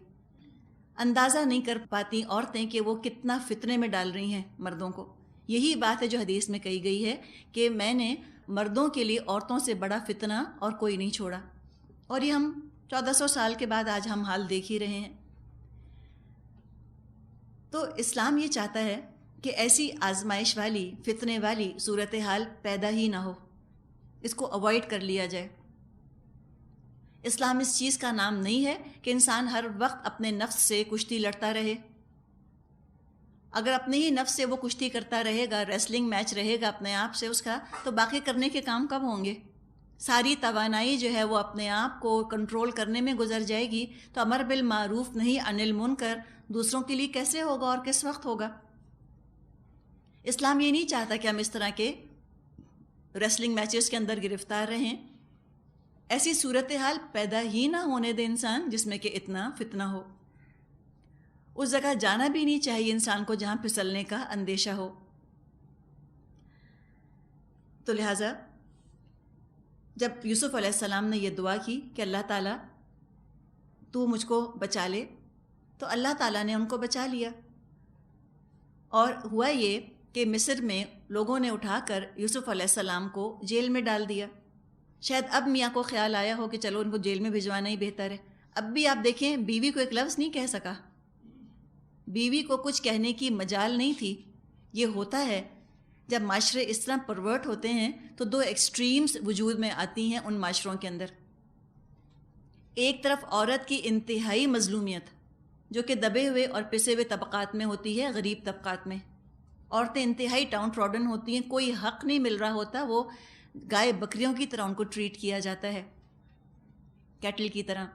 اندازہ نہیں کر پاتی عورتیں کہ وہ کتنا فتنے میں ڈال رہی ہیں مردوں کو. یہی بات ہے جو حدیث میں کہی گئی ہے کہ میں نے مردوں کے لیے عورتوں سے بڑا فتنہ اور کوئی نہیں چھوڑا. اور یہ ہم 1400 سال کے بعد آج ہم حال دیکھ ہی رہے ہیں. تو اسلام یہ چاہتا ہے کہ ایسی آزمائش والی، فتنے والی صورتحال پیدا ہی نہ ہو، اس کو اوائڈ کر لیا جائے. اسلام اس چیز کا نام نہیں ہے کہ انسان ہر وقت اپنے نفس سے کشتی لڑتا رہے. اگر اپنے ہی نفس سے وہ کشتی کرتا رہے گا، ریسلنگ میچ رہے گا اپنے آپ سے اس کا، تو باقی کرنے کے کام کب ہوں گے؟ ساری توانائی جو ہے وہ اپنے آپ کو کنٹرول کرنے میں گزر جائے گی تو امر بالمعروف نہیں عن المنکر دوسروں کے لیے کیسے ہوگا اور کس وقت ہوگا؟ اسلام یہ نہیں چاہتا کہ ہم اس طرح کے ریسلنگ میچز کے اندر گرفتار رہیں. ایسی صورتحال پیدا ہی نہ ہونے دے انسان جس میں کہ اتنا فتنہ ہو. اس جگہ جانا بھی نہیں چاہیے انسان کو جہاں پھسلنے کا اندیشہ ہو. تو لہٰذا جب یوسف علیہ السلام نے یہ دعا کی کہ اللہ تعالیٰ تو مجھ کو بچا لے، تو اللہ تعالیٰ نے ان کو بچا لیا. اور ہوا یہ کہ مصر میں لوگوں نے اٹھا کر یوسف علیہ السلام کو جیل میں ڈال دیا. شاید اب میاں کو خیال آیا ہو کہ چلو ان کو جیل میں بھجوانا ہی بہتر ہے. اب بھی آپ دیکھیں بیوی کو ایک لفظ نہیں کہہ سکا، بیوی کو کچھ کہنے کی مجال نہیں تھی. یہ ہوتا ہے جب معاشرے اس طرح پرورٹ ہوتے ہیں تو دو ایکسٹریمز وجود میں آتی ہیں ان معاشروں کے اندر. ایک طرف عورت کی انتہائی مظلومیت جو کہ دبے ہوئے اور پسے ہوئے طبقات میں ہوتی ہے، غریب طبقات میں عورتیں انتہائی ڈاؤن ٹراڈن ہوتی ہیں، کوئی حق نہیں مل رہا ہوتا، وہ گائے بکریوں کی طرح ان کو ٹریٹ کیا جاتا ہے، کیٹل کی طرح،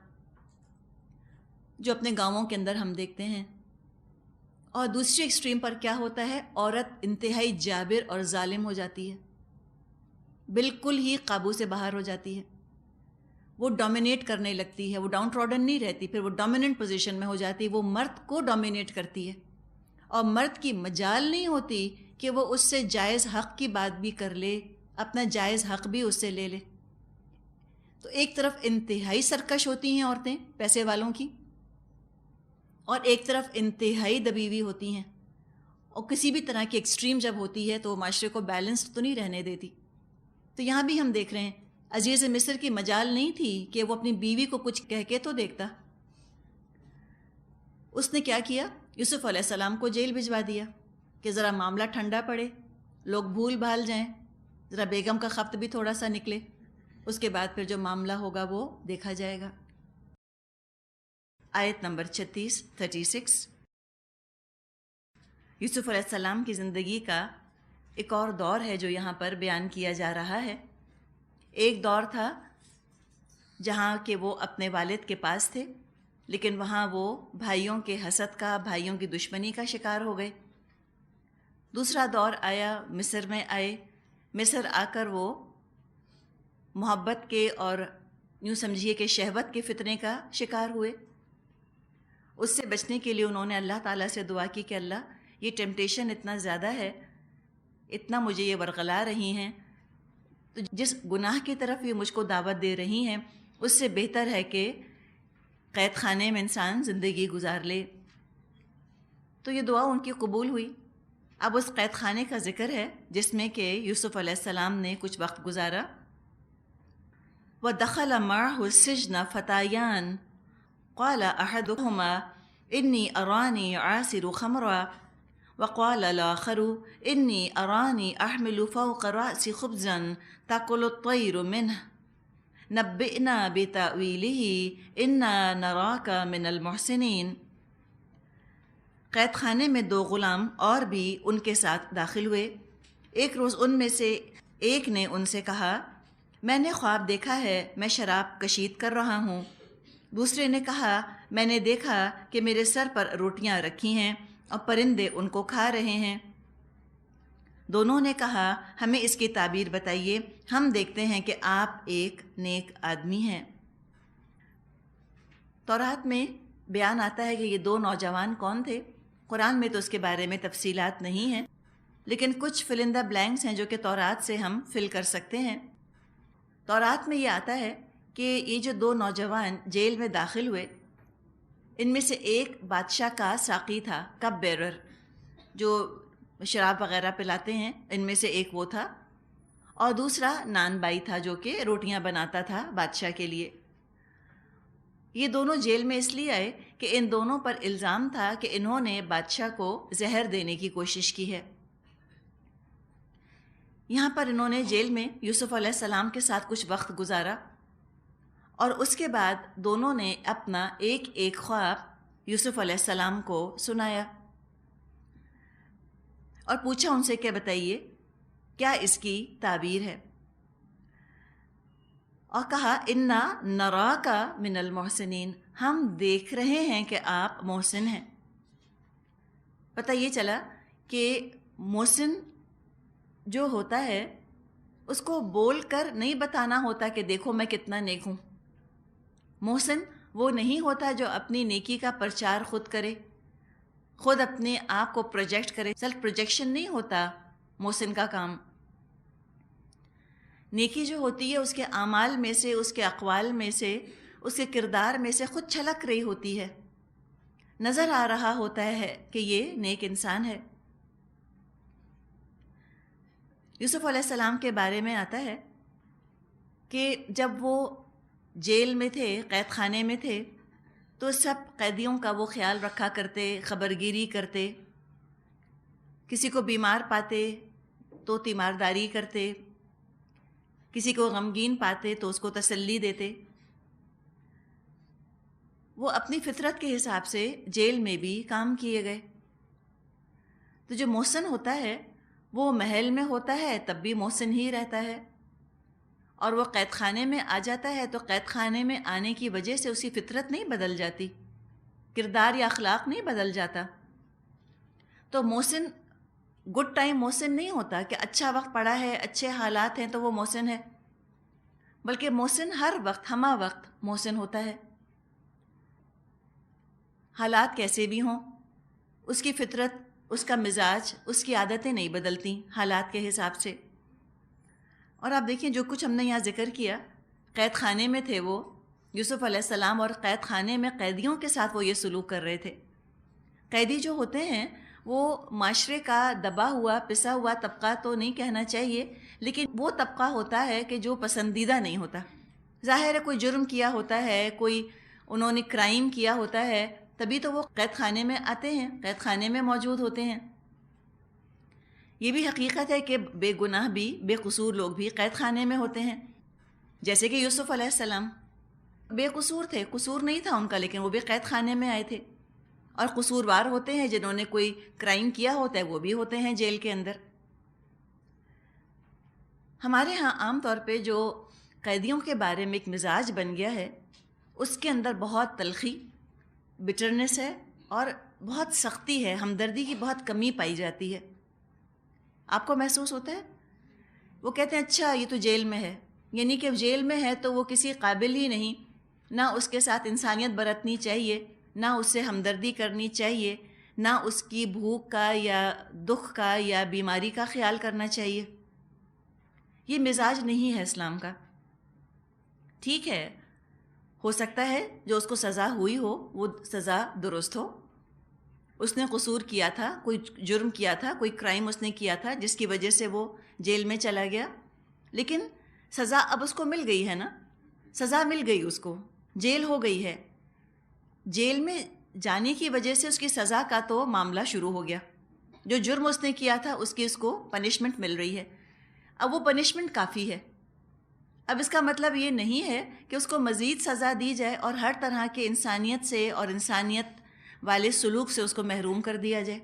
جو اپنے گاؤں کے اندر ہم دیکھتے ہیں. اور دوسری ایکسٹریم پر کیا ہوتا ہے؟ عورت انتہائی جابر اور ظالم ہو جاتی ہے، بالکل ہی قابو سے باہر ہو جاتی ہے. وہ ڈومینیٹ کرنے لگتی ہے، وہ ڈاؤن ٹراڈن نہیں رہتی، پھر وہ ڈومیننٹ پوزیشن میں ہو جاتی ہے، وہ مرد کو ڈومینیٹ کرتی ہے. اور مرد کی مجال نہیں ہوتی کہ وہ اس سے جائز حق کی بات بھی کر لے، اپنا جائز حق بھی اس سے لے لے. تو ایک طرف انتہائی سرکش ہوتی ہیں عورتیں پیسے والوں کی، اور ایک طرف انتہائی دبی ہوئی ہوتی ہیں. اور کسی بھی طرح کی ایکسٹریم جب ہوتی ہے تو معاشرے کو بیلنسڈ تو نہیں رہنے دیتی. تو یہاں بھی ہم دیکھ رہے ہیں عزیز مصر کی مجال نہیں تھی کہ وہ اپنی بیوی کو کچھ کہہ کے تو دیکھتا. اس نے کیا کیا؟ یوسف علیہ السلام کو جیل بھجوا دیا کہ ذرا معاملہ ٹھنڈا پڑے، لوگ بھول بھال جائیں، ذرا بیگم کا خط بھی تھوڑا سا نکلے، اس کے بعد پھر جو معاملہ ہوگا وہ دیکھا جائے گا۔ آیت نمبر 36 یوسف علیہ السلام کی زندگی کا ایک اور دور ہے جو یہاں پر بیان کیا جا رہا ہے۔ ایک دور تھا جہاں کہ وہ اپنے والد کے پاس تھے، لیکن وہاں وہ بھائیوں کے حسد کا، بھائیوں کی دشمنی کا شکار ہو گئے۔ دوسرا دور آیا، مصر میں آئے، مصر آ کر وہ محبت کے اور یوں سمجھیے کہ شہوت کے فتنے کا شکار ہوئے۔ اس سے بچنے کے لیے انہوں نے اللہ تعالیٰ سے دعا کی کہ اللہ یہ ٹیمپٹیشن اتنا زیادہ ہے، اتنا مجھے یہ ورغلا رہی ہیں، تو جس گناہ کی طرف یہ مجھ کو دعوت دے رہی ہیں اس سے بہتر ہے کہ قید خانے میں انسان زندگی گزار لے۔ تو یہ دعا ان کی قبول ہوئی۔ اب اس قید خانے کا ذکر ہے جس میں کہ یوسف علیہ السلام نے کچھ وقت گزارا۔ وَدَخَلَ مَعَهُ السِّجْنَ فَتَيَانِ قَالَ أَحَدُهُمَا إِنِّي أَرَانِي عَاصِرُ خَمْرًا وَقَالَ الْآخَرُ إِنِّي أَرَانِي أَحْمِلُ فَوْقَ رَأْسِي خُبْزًا تَأْكُلُ الطَّيْرُ مِنْهُ نَبِّئْنَا بِتَأْوِيلِهِ إِنَّا نَرَاكَ مِنَ الْمُحْسِنِينَ۔ قید خانے میں 2 غلام اور بھی ان کے ساتھ داخل ہوئے۔ ایک روز ان میں سے ایک نے ان سے کہا، میں نے خواب دیکھا ہے، میں شراب کشید کر رہا ہوں۔ دوسرے نے کہا، میں نے دیکھا کہ میرے سر پر روٹیاں رکھی ہیں اور پرندے ان کو کھا رہے ہیں۔ دونوں نے کہا، ہمیں اس کی تعبیر بتائیے، ہم دیکھتے ہیں کہ آپ ایک نیک آدمی ہیں۔ تورات میں بیان آتا ہے کہ یہ 2 نوجوان کون تھے۔ قرآن میں تو اس کے بارے میں تفصیلات نہیں ہیں، لیکن کچھ فل ان دا بلینکس ہیں جو کہ تورات سے ہم فل کر سکتے ہیں۔ تورات میں یہ آتا ہے کہ یہ جو 2 نوجوان جیل میں داخل ہوئے، ان میں سے ایک بادشاہ کا ساقی تھا، کپ بیرر، جو شراب وغیرہ پلاتے ہیں، ان میں سے ایک وہ تھا، اور دوسرا نان بائی تھا جو کہ روٹیاں بناتا تھا بادشاہ کے لیے۔ یہ دونوں جیل میں اس لیے آئے کہ ان دونوں پر الزام تھا کہ انہوں نے بادشاہ کو زہر دینے کی کوشش کی ہے۔ یہاں پر انہوں نے جیل میں یوسف علیہ السلام کے ساتھ کچھ وقت گزارا، اور اس کے بعد دونوں نے اپنا ایک ایک خواب یوسف علیہ السلام کو سنایا اور پوچھا ان سے کہ بتائیے کیا اس کی تعبیر ہے، اور کہا انا نراک من المحسنین، ہم دیکھ رہے ہیں کہ آپ محسن ہیں۔ پتہ یہ چلا کہ محسن جو ہوتا ہے اس کو بول کر نہیں بتانا ہوتا کہ دیکھو میں کتنا نیک ہوں۔ محسن وہ نہیں ہوتا جو اپنی نیکی کا پرچار خود کرے، خود اپنے آپ کو پروجیکٹ کرے، سیلف پروجیکشن نہیں ہوتا محسن کا کام۔ نیکی جو ہوتی ہے اس کے اعمال میں سے، اس کے اقوال میں سے، اس کے کردار میں سے خود چھلک رہی ہوتی ہے، نظر آ رہا ہوتا ہے کہ یہ نیک انسان ہے۔ یوسف علیہ السلام کے بارے میں آتا ہے کہ جب وہ جیل میں تھے، قید خانے میں تھے، تو سب قیدیوں کا وہ خیال رکھا کرتے، خبرگیری کرتے، کسی کو بیمار پاتے تو تیمارداری کرتے، کسی کو غمگین پاتے تو اس کو تسلی دیتے۔ وہ اپنی فطرت کے حساب سے جیل میں بھی کام کیے گئے۔ تو جو محسن ہوتا ہے وہ محل میں ہوتا ہے تب بھی محسن ہی رہتا ہے، اور وہ قید خانے میں آ جاتا ہے تو قید خانے میں آنے کی وجہ سے اس کی فطرت نہیں بدل جاتی، کردار یا اخلاق نہیں بدل جاتا۔ تو محسن گڈ ٹائم محسن نہیں ہوتا کہ اچھا وقت پڑا ہے، اچھے حالات ہیں تو وہ محسن ہے، بلکہ محسن ہر وقت ہمہ وقت محسن ہوتا ہے۔ حالات کیسے بھی ہوں، اس کی فطرت، اس کا مزاج، اس کی عادتیں نہیں بدلتی حالات کے حساب سے۔ اور آپ دیکھیں جو کچھ ہم نے یہاں ذکر کیا، قید خانے میں تھے وہ یوسف علیہ السلام، اور قید خانے میں قیدیوں کے ساتھ وہ یہ سلوک کر رہے تھے۔ قیدی جو ہوتے ہیں وہ معاشرے کا دبا ہوا پسا ہوا طبقہ تو نہیں کہنا چاہیے، لیکن وہ طبقہ ہوتا ہے کہ جو پسندیدہ نہیں ہوتا۔ ظاہر ہے کوئی جرم کیا ہوتا ہے، کوئی انہوں نے کرائم کیا ہوتا ہے، تبھی تو وہ قید خانے میں آتے ہیں، قید خانے میں موجود ہوتے ہیں۔ یہ بھی حقیقت ہے کہ بے گناہ بھی، بے قصور لوگ بھی قید خانے میں ہوتے ہیں، جیسے کہ یوسف علیہ السلام بے قصور تھے، قصور نہیں تھا ان کا، لیکن وہ بھی قید خانے میں آئے تھے۔ اور قصوروار ہوتے ہیں جنہوں نے کوئی کرائم کیا ہوتا ہے، وہ بھی ہوتے ہیں جیل کے اندر۔ ہمارے ہاں عام طور پہ جو قیدیوں کے بارے میں ایک مزاج بن گیا ہے، اس کے اندر بہت تلخی، بٹرنس ہے، اور بہت سختی ہے، ہمدردی کی بہت کمی پائی جاتی ہے۔ آپ کو محسوس ہوتا ہے؟ وہ کہتے ہیں اچھا یہ تو جیل میں ہے، یعنی کہ جیل میں ہے تو وہ کسی قابل ہی نہیں، نہ اس کے ساتھ انسانیت برتنی چاہیے، نہ اس سے ہمدردی کرنی چاہیے، نہ اس کی بھوک کا یا دکھ کا یا بیماری کا خیال کرنا چاہیے۔ یہ مزاج نہیں ہے اسلام کا۔ ٹھیک ہے، ہو سکتا ہے جو اس کو سزا ہوئی ہو وہ سزا درست ہو، اس نے قصور کیا تھا، کوئی جرم کیا تھا، کوئی کرائم اس نے کیا تھا جس کی وجہ سے وہ جیل میں چلا گیا، لیکن سزا اب اس کو مل گئی ہے نا، سزا مل گئی، اس کو جیل ہو گئی ہے۔ جیل میں جانے کی وجہ سے اس کی سزا کا تو معاملہ شروع ہو گیا، جو جرم اس نے کیا تھا اس کی اس کو پنشمنٹ مل رہی ہے، اب وہ پنشمنٹ کافی ہے۔ اب اس کا مطلب یہ نہیں ہے کہ اس کو مزید سزا دی جائے اور ہر طرح کے انسانیت سے اور انسانیت والے سلوک سے اس کو محروم کر دیا جائے۔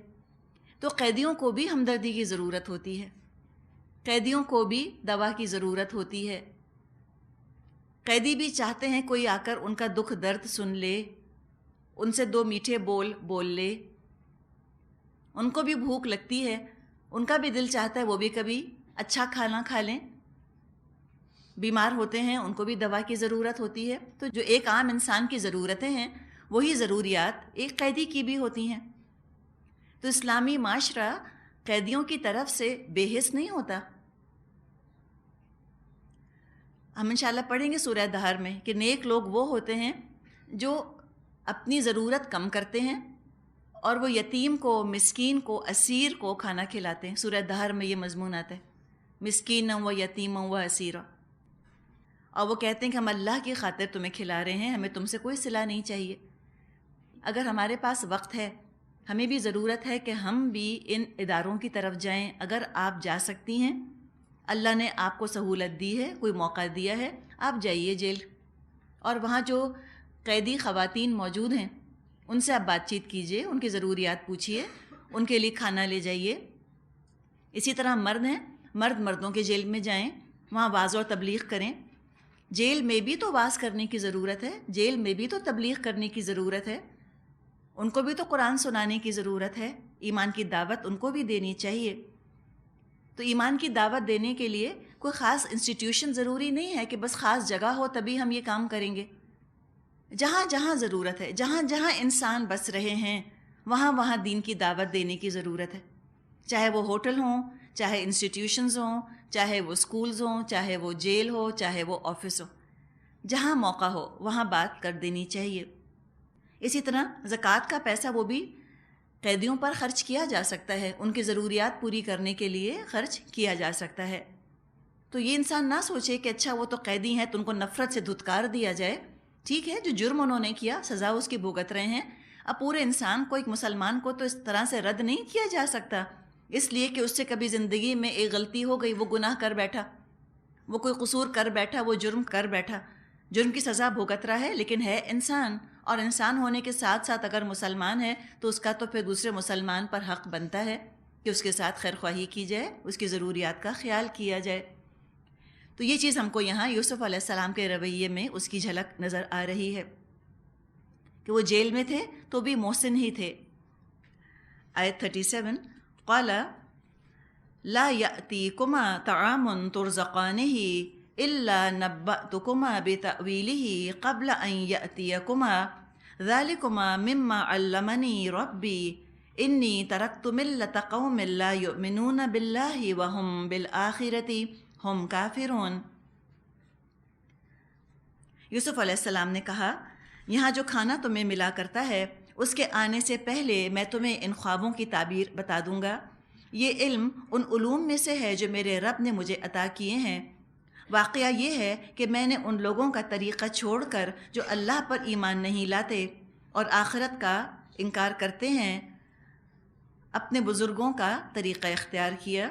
تو قیدیوں کو بھی ہمدردی کی ضرورت ہوتی ہے، قیدیوں کو بھی دوا کی ضرورت ہوتی ہے۔ قیدی بھی چاہتے ہیں کوئی آ کر ان کا دکھ درد سن لے، ان سے دو میٹھے بول بول لے۔ ان کو بھی بھوک لگتی ہے، ان کا بھی دل چاہتا ہے وہ بھی کبھی اچھا کھانا کھا لیں۔ بیمار ہوتے ہیں، ان کو بھی دوا کی ضرورت ہوتی ہے۔ تو جو ایک عام انسان کی ضرورتیں ہیں وہی ضروریات ایک قیدی کی بھی ہوتی ہیں۔ تو اسلامی معاشرہ قیدیوں کی طرف سے بے حس نہیں ہوتا۔ ہم انشاءاللہ پڑھیں گے سورہ دہر میں کہ نیک لوگ وہ ہوتے ہیں جو اپنی ضرورت کم کرتے ہیں اور وہ یتیم کو، مسکین کو، اسیر کو کھانا کھلاتے ہیں۔ سورہ دہر میں یہ مضمون آتا ہے، مسکین و یتیم و اسیرا، اور وہ کہتے ہیں کہ ہم اللہ کی خاطر تمہیں کھلا رہے ہیں، ہمیں تم سے کوئی صلہ نہیں چاہیے۔ اگر ہمارے پاس وقت ہے، ہمیں بھی ضرورت ہے کہ ہم بھی ان اداروں کی طرف جائیں۔ اگر آپ جا سکتی ہیں، اللہ نے آپ کو سہولت دی ہے، کوئی موقع دیا ہے، آپ جائیے جیل، اور وہاں جو قیدی خواتین موجود ہیں ان سے آپ بات چیت کیجئے، ان کی ضروریات پوچھیے، ان کے لیے کھانا لے جائیے۔ اسی طرح مرد ہیں، مرد مردوں کے جیل میں جائیں، وہاں واعظ اور تبلیغ کریں۔ جیل میں بھی تو واعظ کرنے کی ضرورت ہے، جیل میں بھی تو تبلیغ کرنے کی ضرورت ہے، ان کو بھی تو قرآن سنانے کی ضرورت ہے، ایمان کی دعوت ان کو بھی دینی چاہیے۔ تو ایمان کی دعوت دینے کے لیے کوئی خاص انسٹیٹیوشن ضروری نہیں ہے کہ بس خاص جگہ ہو تبھی ہم یہ کام کریں گے۔ جہاں جہاں ضرورت ہے، جہاں جہاں انسان بس رہے ہیں، وہاں وہاں دین کی دعوت دینے کی ضرورت ہے، چاہے وہ ہوٹل ہوں، چاہے انسٹیٹیوشنز ہوں، چاہے وہ سکولز ہوں، چاہے وہ جیل ہو، چاہے وہ آفس ہو، جہاں موقع ہو وہاں بات کر دینی چاہیے۔ اسی طرح زکوٰۃ کا پیسہ وہ بھی قیدیوں پر خرچ کیا جا سکتا ہے، ان کی ضروریات پوری کرنے کے لیے خرچ کیا جا سکتا ہے۔ تو یہ انسان نہ سوچے کہ اچھا وہ تو قیدی ہیں تو ان کو نفرت سے دھتکار دیا جائے۔ ٹھیک ہے، جو جرم انہوں نے کیا سزا اس کی بھگت رہے ہیں، اب پورے انسان کو، ایک مسلمان کو تو اس طرح سے رد نہیں کیا جا سکتا اس لیے کہ اس سے کبھی زندگی میں ایک غلطی ہو گئی، وہ گناہ کر بیٹھا، وہ کوئی قصور کر بیٹھا، وہ جرم کر بیٹھا، جرم کی سزا بھگت رہا ہے، لیکن ہے انسان، اور انسان ہونے کے ساتھ ساتھ اگر مسلمان ہے تو اس کا تو پھر دوسرے مسلمان پر حق بنتا ہے کہ اس کے ساتھ خیر خواہی کی جائے، اس کی ضروریات کا خیال کیا جائے۔ تو یہ چیز ہم کو یہاں یوسف علیہ السلام کے رویے میں اس کی جھلک نظر آ رہی ہے کہ وہ جیل میں تھے تو بھی محسن ہی تھے۔ آیت 37، قال لا یأتیکما طعام ترزقانہ الا نبأتکما بتأویلہ قبل ان یأتیکما ذالکما مما علمنی ربی انی ترکت ملۃ قوم لا یؤمنون باللہ وہم بالآخرۃ ہم کافرون۔ یوسف علیہ السلام نے کہا، یہاں جو کھانا تمہیں ملا کرتا ہے اس کے آنے سے پہلے میں تمہیں ان خوابوں کی تعبیر بتا دوں گا۔ یہ علم ان علوم میں سے ہے جو میرے رب نے مجھے عطا کیے ہیں۔ واقعہ یہ ہے کہ میں نے ان لوگوں کا طریقہ چھوڑ کر جو اللہ پر ایمان نہیں لاتے اور آخرت کا انکار کرتے ہیں، اپنے بزرگوں کا طریقہ اختیار کیا۔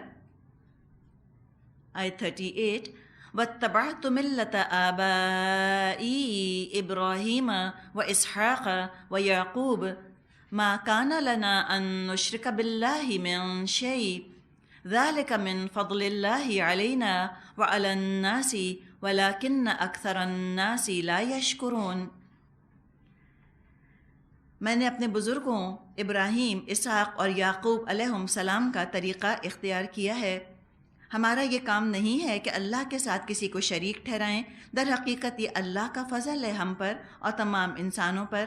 آیت 38، وَاتَّبَعْتُ مِلَّةَ آبَائِي إِبْرَاهِيمَ وَإِسْحَاقَ وَيَعْقُوبَ مَا كَانَ لَنَا أَن نُّشْرِكَ بِاللَّهِ مِن شَيْءٍ ذَلِكَ مِن فَضْلِ اللَّهِ عَلَيْنَا وَعَلَى النَّاسِ وَلَكِنَّ أَكْثَرَ النَّاسِ لَا يَشْكُرُونَ۔ میں نے اپنے بزرگوں ابراہیم، اسحاق اور یعقوب علیہم السلام کا طریقہ اختیار کیا ہے۔ ہمارا یہ کام نہیں ہے کہ اللہ کے ساتھ کسی کو شریک ٹھہرائیں، در حقیقت یہ اللہ کا فضل ہے ہم پر اور تمام انسانوں پر،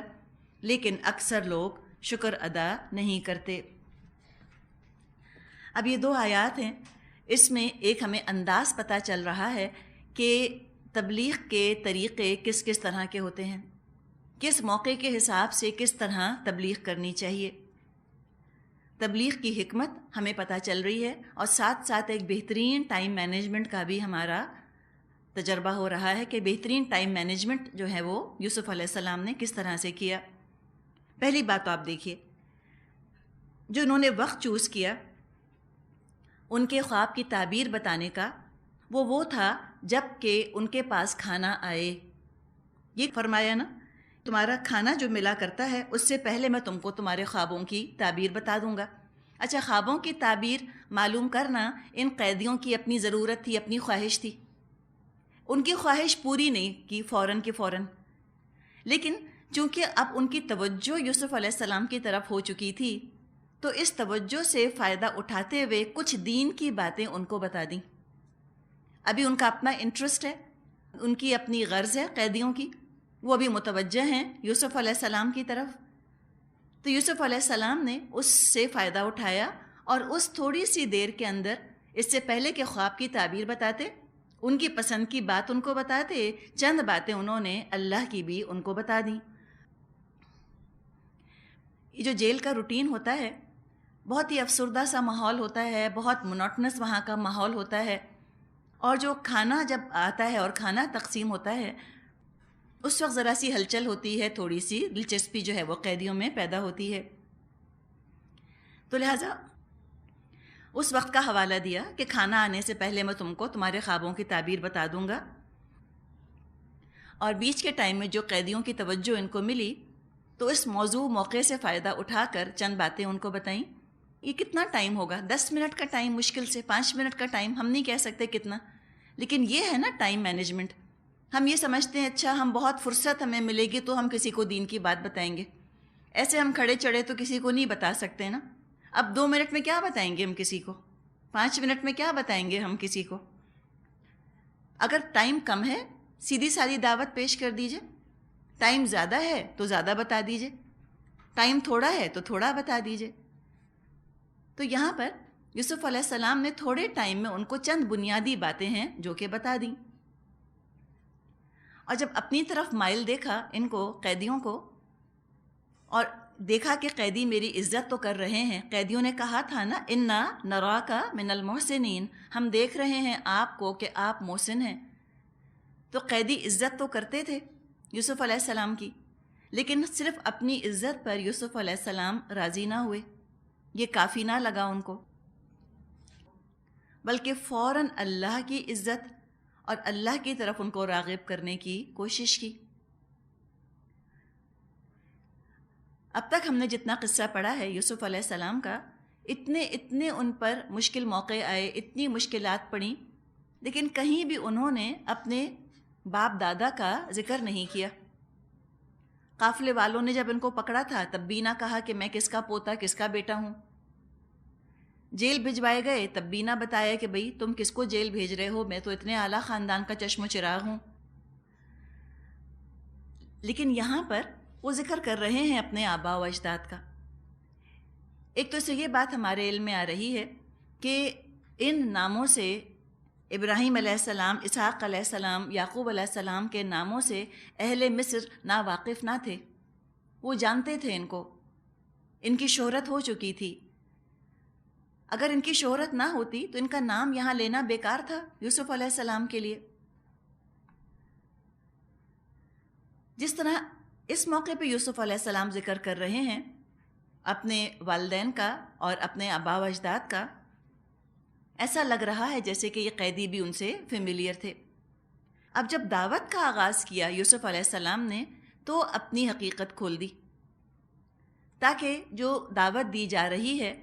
لیکن اکثر لوگ شکر ادا نہیں کرتے۔ اب یہ 2 آیات ہیں، اس میں ایک ہمیں انداز پتہ چل رہا ہے کہ تبلیغ کے طریقے کس کس طرح کے ہوتے ہیں، کس موقع کے حساب سے کس طرح تبلیغ کرنی چاہیے۔ تبلیغ کی حکمت ہمیں پتہ چل رہی ہے، اور ساتھ ساتھ ایک بہترین ٹائم مینجمنٹ کا بھی ہمارا تجربہ ہو رہا ہے کہ بہترین ٹائم مینجمنٹ جو ہے وہ یوسف علیہ السلام نے کس طرح سے کیا۔ پہلی بات تو آپ دیکھیے، جو انہوں نے وقت چوز کیا ان کے خواب کی تعبیر بتانے کا، وہ تھا جب کہ ان کے پاس کھانا آئے۔ یہ فرمایا نا، تمہارا کھانا جو ملا کرتا ہے اس سے پہلے میں تم کو تمہارے خوابوں کی تعبیر بتا دوں گا۔ اچھا، خوابوں کی تعبیر معلوم کرنا ان قیدیوں کی اپنی ضرورت تھی، اپنی خواہش تھی۔ ان کی خواہش پوری نہیں کی فوراً کی فوراً، لیکن چونکہ اب ان کی توجہ یوسف علیہ السلام کی طرف ہو چکی تھی تو اس توجہ سے فائدہ اٹھاتے ہوئے کچھ دین کی باتیں ان کو بتا دیں۔ ابھی ان کا اپنا انٹرسٹ ہے، ان کی اپنی غرض ہے قیدیوں کی، وہ بھی متوجہ ہیں یوسف علیہ السلام کی طرف۔ تو یوسف علیہ السلام نے اس سے فائدہ اٹھایا اور اس تھوڑی سی دیر کے اندر، اس سے پہلے کہ خواب کی تعبیر بتاتے، ان کی پسند کی بات ان کو بتاتے، چند باتیں انہوں نے اللہ کی بھی ان کو بتا دیں۔ یہ جو جیل کا روٹین ہوتا ہے بہت ہی افسردہ سا ماحول ہوتا ہے، بہت مونوٹنس وہاں کا ماحول ہوتا ہے، اور جو کھانا جب آتا ہے اور کھانا تقسیم ہوتا ہے اس وقت ذرا سی ہلچل ہوتی ہے، تھوڑی سی دلچسپی جو ہے وہ قیدیوں میں پیدا ہوتی ہے۔ تو لہٰذا اس وقت کا حوالہ دیا کہ کھانا آنے سے پہلے میں تم کو تمہارے خوابوں کی تعبیر بتا دوں گا، اور بیچ کے ٹائم میں جو قیدیوں کی توجہ ان کو ملی تو اس موقع سے فائدہ اٹھا کر چند باتیں ان کو بتائیں۔ یہ کتنا ٹائم ہوگا؟ 10 منٹ کا ٹائم، مشکل سے 5 منٹ کا ٹائم، ہم نہیں کہہ سکتے کتنا، لیکن یہ ہے نا ٹائم مینجمنٹ۔ ہم یہ سمجھتے ہیں اچھا ہم بہت فرصت ہمیں ملے گی تو ہم کسی کو دین کی بات بتائیں گے، ایسے ہم کھڑے چڑھے تو کسی کو نہیں بتا سکتے نا۔ اب 2 منٹ میں کیا بتائیں گے ہم کسی کو؟ 5 منٹ میں کیا بتائیں گے ہم کسی کو؟ اگر ٹائم کم ہے سیدھی سادھی دعوت پیش کر دیجئے، ٹائم زیادہ ہے تو زیادہ بتا دیجئے، ٹائم تھوڑا ہے تو تھوڑا بتا دیجئے۔ تو یہاں پر یوسف علیہ السلام نے تھوڑے ٹائم میں ان کو چند بنیادی باتیں ہیں جو کہ بتا دیں، اور جب اپنی طرف مائل دیکھا ان کو، قیدیوں کو، اور دیکھا کہ قیدی میری عزت تو کر رہے ہیں۔ قیدیوں نے کہا تھا نا، انا نراکا من المحسنین، ہم دیکھ رہے ہیں آپ کو کہ آپ محسن ہیں۔ تو قیدی عزت تو کرتے تھے یوسف علیہ السلام کی، لیکن صرف اپنی عزت پر یوسف علیہ السلام راضی نہ ہوئے، یہ کافی نہ لگا ان کو، بلکہ فوراً اللہ کی عزت اور اللہ کی طرف ان کو راغب کرنے کی کوشش کی۔ اب تک ہم نے جتنا قصہ پڑھا ہے یوسف علیہ السلام کا، اتنے ان پر مشکل موقع آئے، اتنی مشکلات پڑیں، لیکن کہیں بھی انہوں نے اپنے باپ دادا کا ذکر نہیں کیا۔ قافلے والوں نے جب ان کو پکڑا تھا تب بھی نہ کہا کہ میں کس کا پوتا، کس کا بیٹا ہوں۔ جیل بھجوائے گئے تب بھی نہ بتایا کہ بھئی تم کس کو جیل بھیج رہے ہو، میں تو اتنے اعلیٰ خاندان کا چشم و چراغ ہوں۔ لیکن یہاں پر وہ ذکر کر رہے ہیں اپنے آباء و اجداد کا۔ ایک تو اس سے یہ بات ہمارے علم میں آ رہی ہے کہ ان ناموں سے، ابراہیم علیہ السلام، اسحاق علیہ السلام، یعقوب علیہ السلام کے ناموں سے اہل مصر نا واقف نہ تھے، وہ جانتے تھے ان کو، ان کی شہرت ہو چکی تھی۔ اگر ان کی شہرت نہ ہوتی تو ان کا نام یہاں لینا بیکار تھا یوسف علیہ السلام کے لیے۔ جس طرح اس موقع پہ یوسف علیہ السلام ذکر کر رہے ہیں اپنے والدین کا اور اپنے آبا و اجداد کا. ایسا لگ رہا ہے جیسے کہ یہ قیدی بھی ان سے فیملیئر تھے. اب جب دعوت کا آغاز کیا یوسف علیہ السلام نے تو اپنی حقیقت کھول دی تاکہ جو دعوت دی جا رہی ہے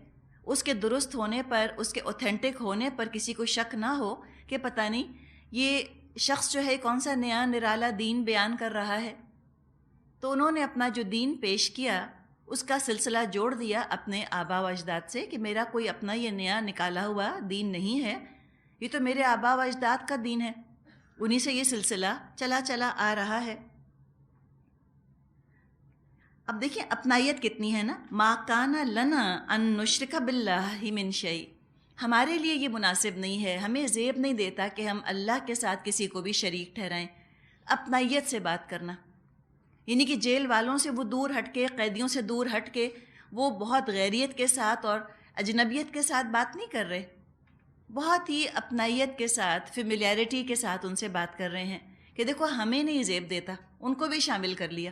اس کے درست ہونے پر، اس کے اوتھینٹک ہونے پر کسی کو شک نہ ہو کہ پتہ نہیں یہ شخص جو ہے کون سا نیا نرالا دین بیان کر رہا ہے. تو انہوں نے اپنا جو دین پیش کیا اس کا سلسلہ جوڑ دیا اپنے آبا و اجداد سے کہ میرا کوئی اپنا یہ نیا نکالا ہوا دین نہیں ہے، یہ تو میرے آبا و اجداد کا دین ہے، انہی سے یہ سلسلہ چلا آ رہا ہے. اب دیکھیں اپنائیت کتنی ہے نا. ما کان لنا ان نشرک باللہ من شیء، ہمارے لیے یہ مناسب نہیں ہے، ہمیں زیب نہیں دیتا کہ ہم اللہ کے ساتھ کسی کو بھی شریک ٹھہرائیں. اپنائیت سے بات کرنا، یعنی کہ جیل والوں سے وہ دور ہٹ کے، قیدیوں سے دور ہٹ کے وہ بہت غیریت کے ساتھ اور اجنبیت کے ساتھ بات نہیں کر رہے، بہت ہی اپنائیت کے ساتھ، فیملیرٹی کے ساتھ ان سے بات کر رہے ہیں کہ دیکھو ہمیں نہیں زیب دیتا، ان کو بھی شامل کر لیا.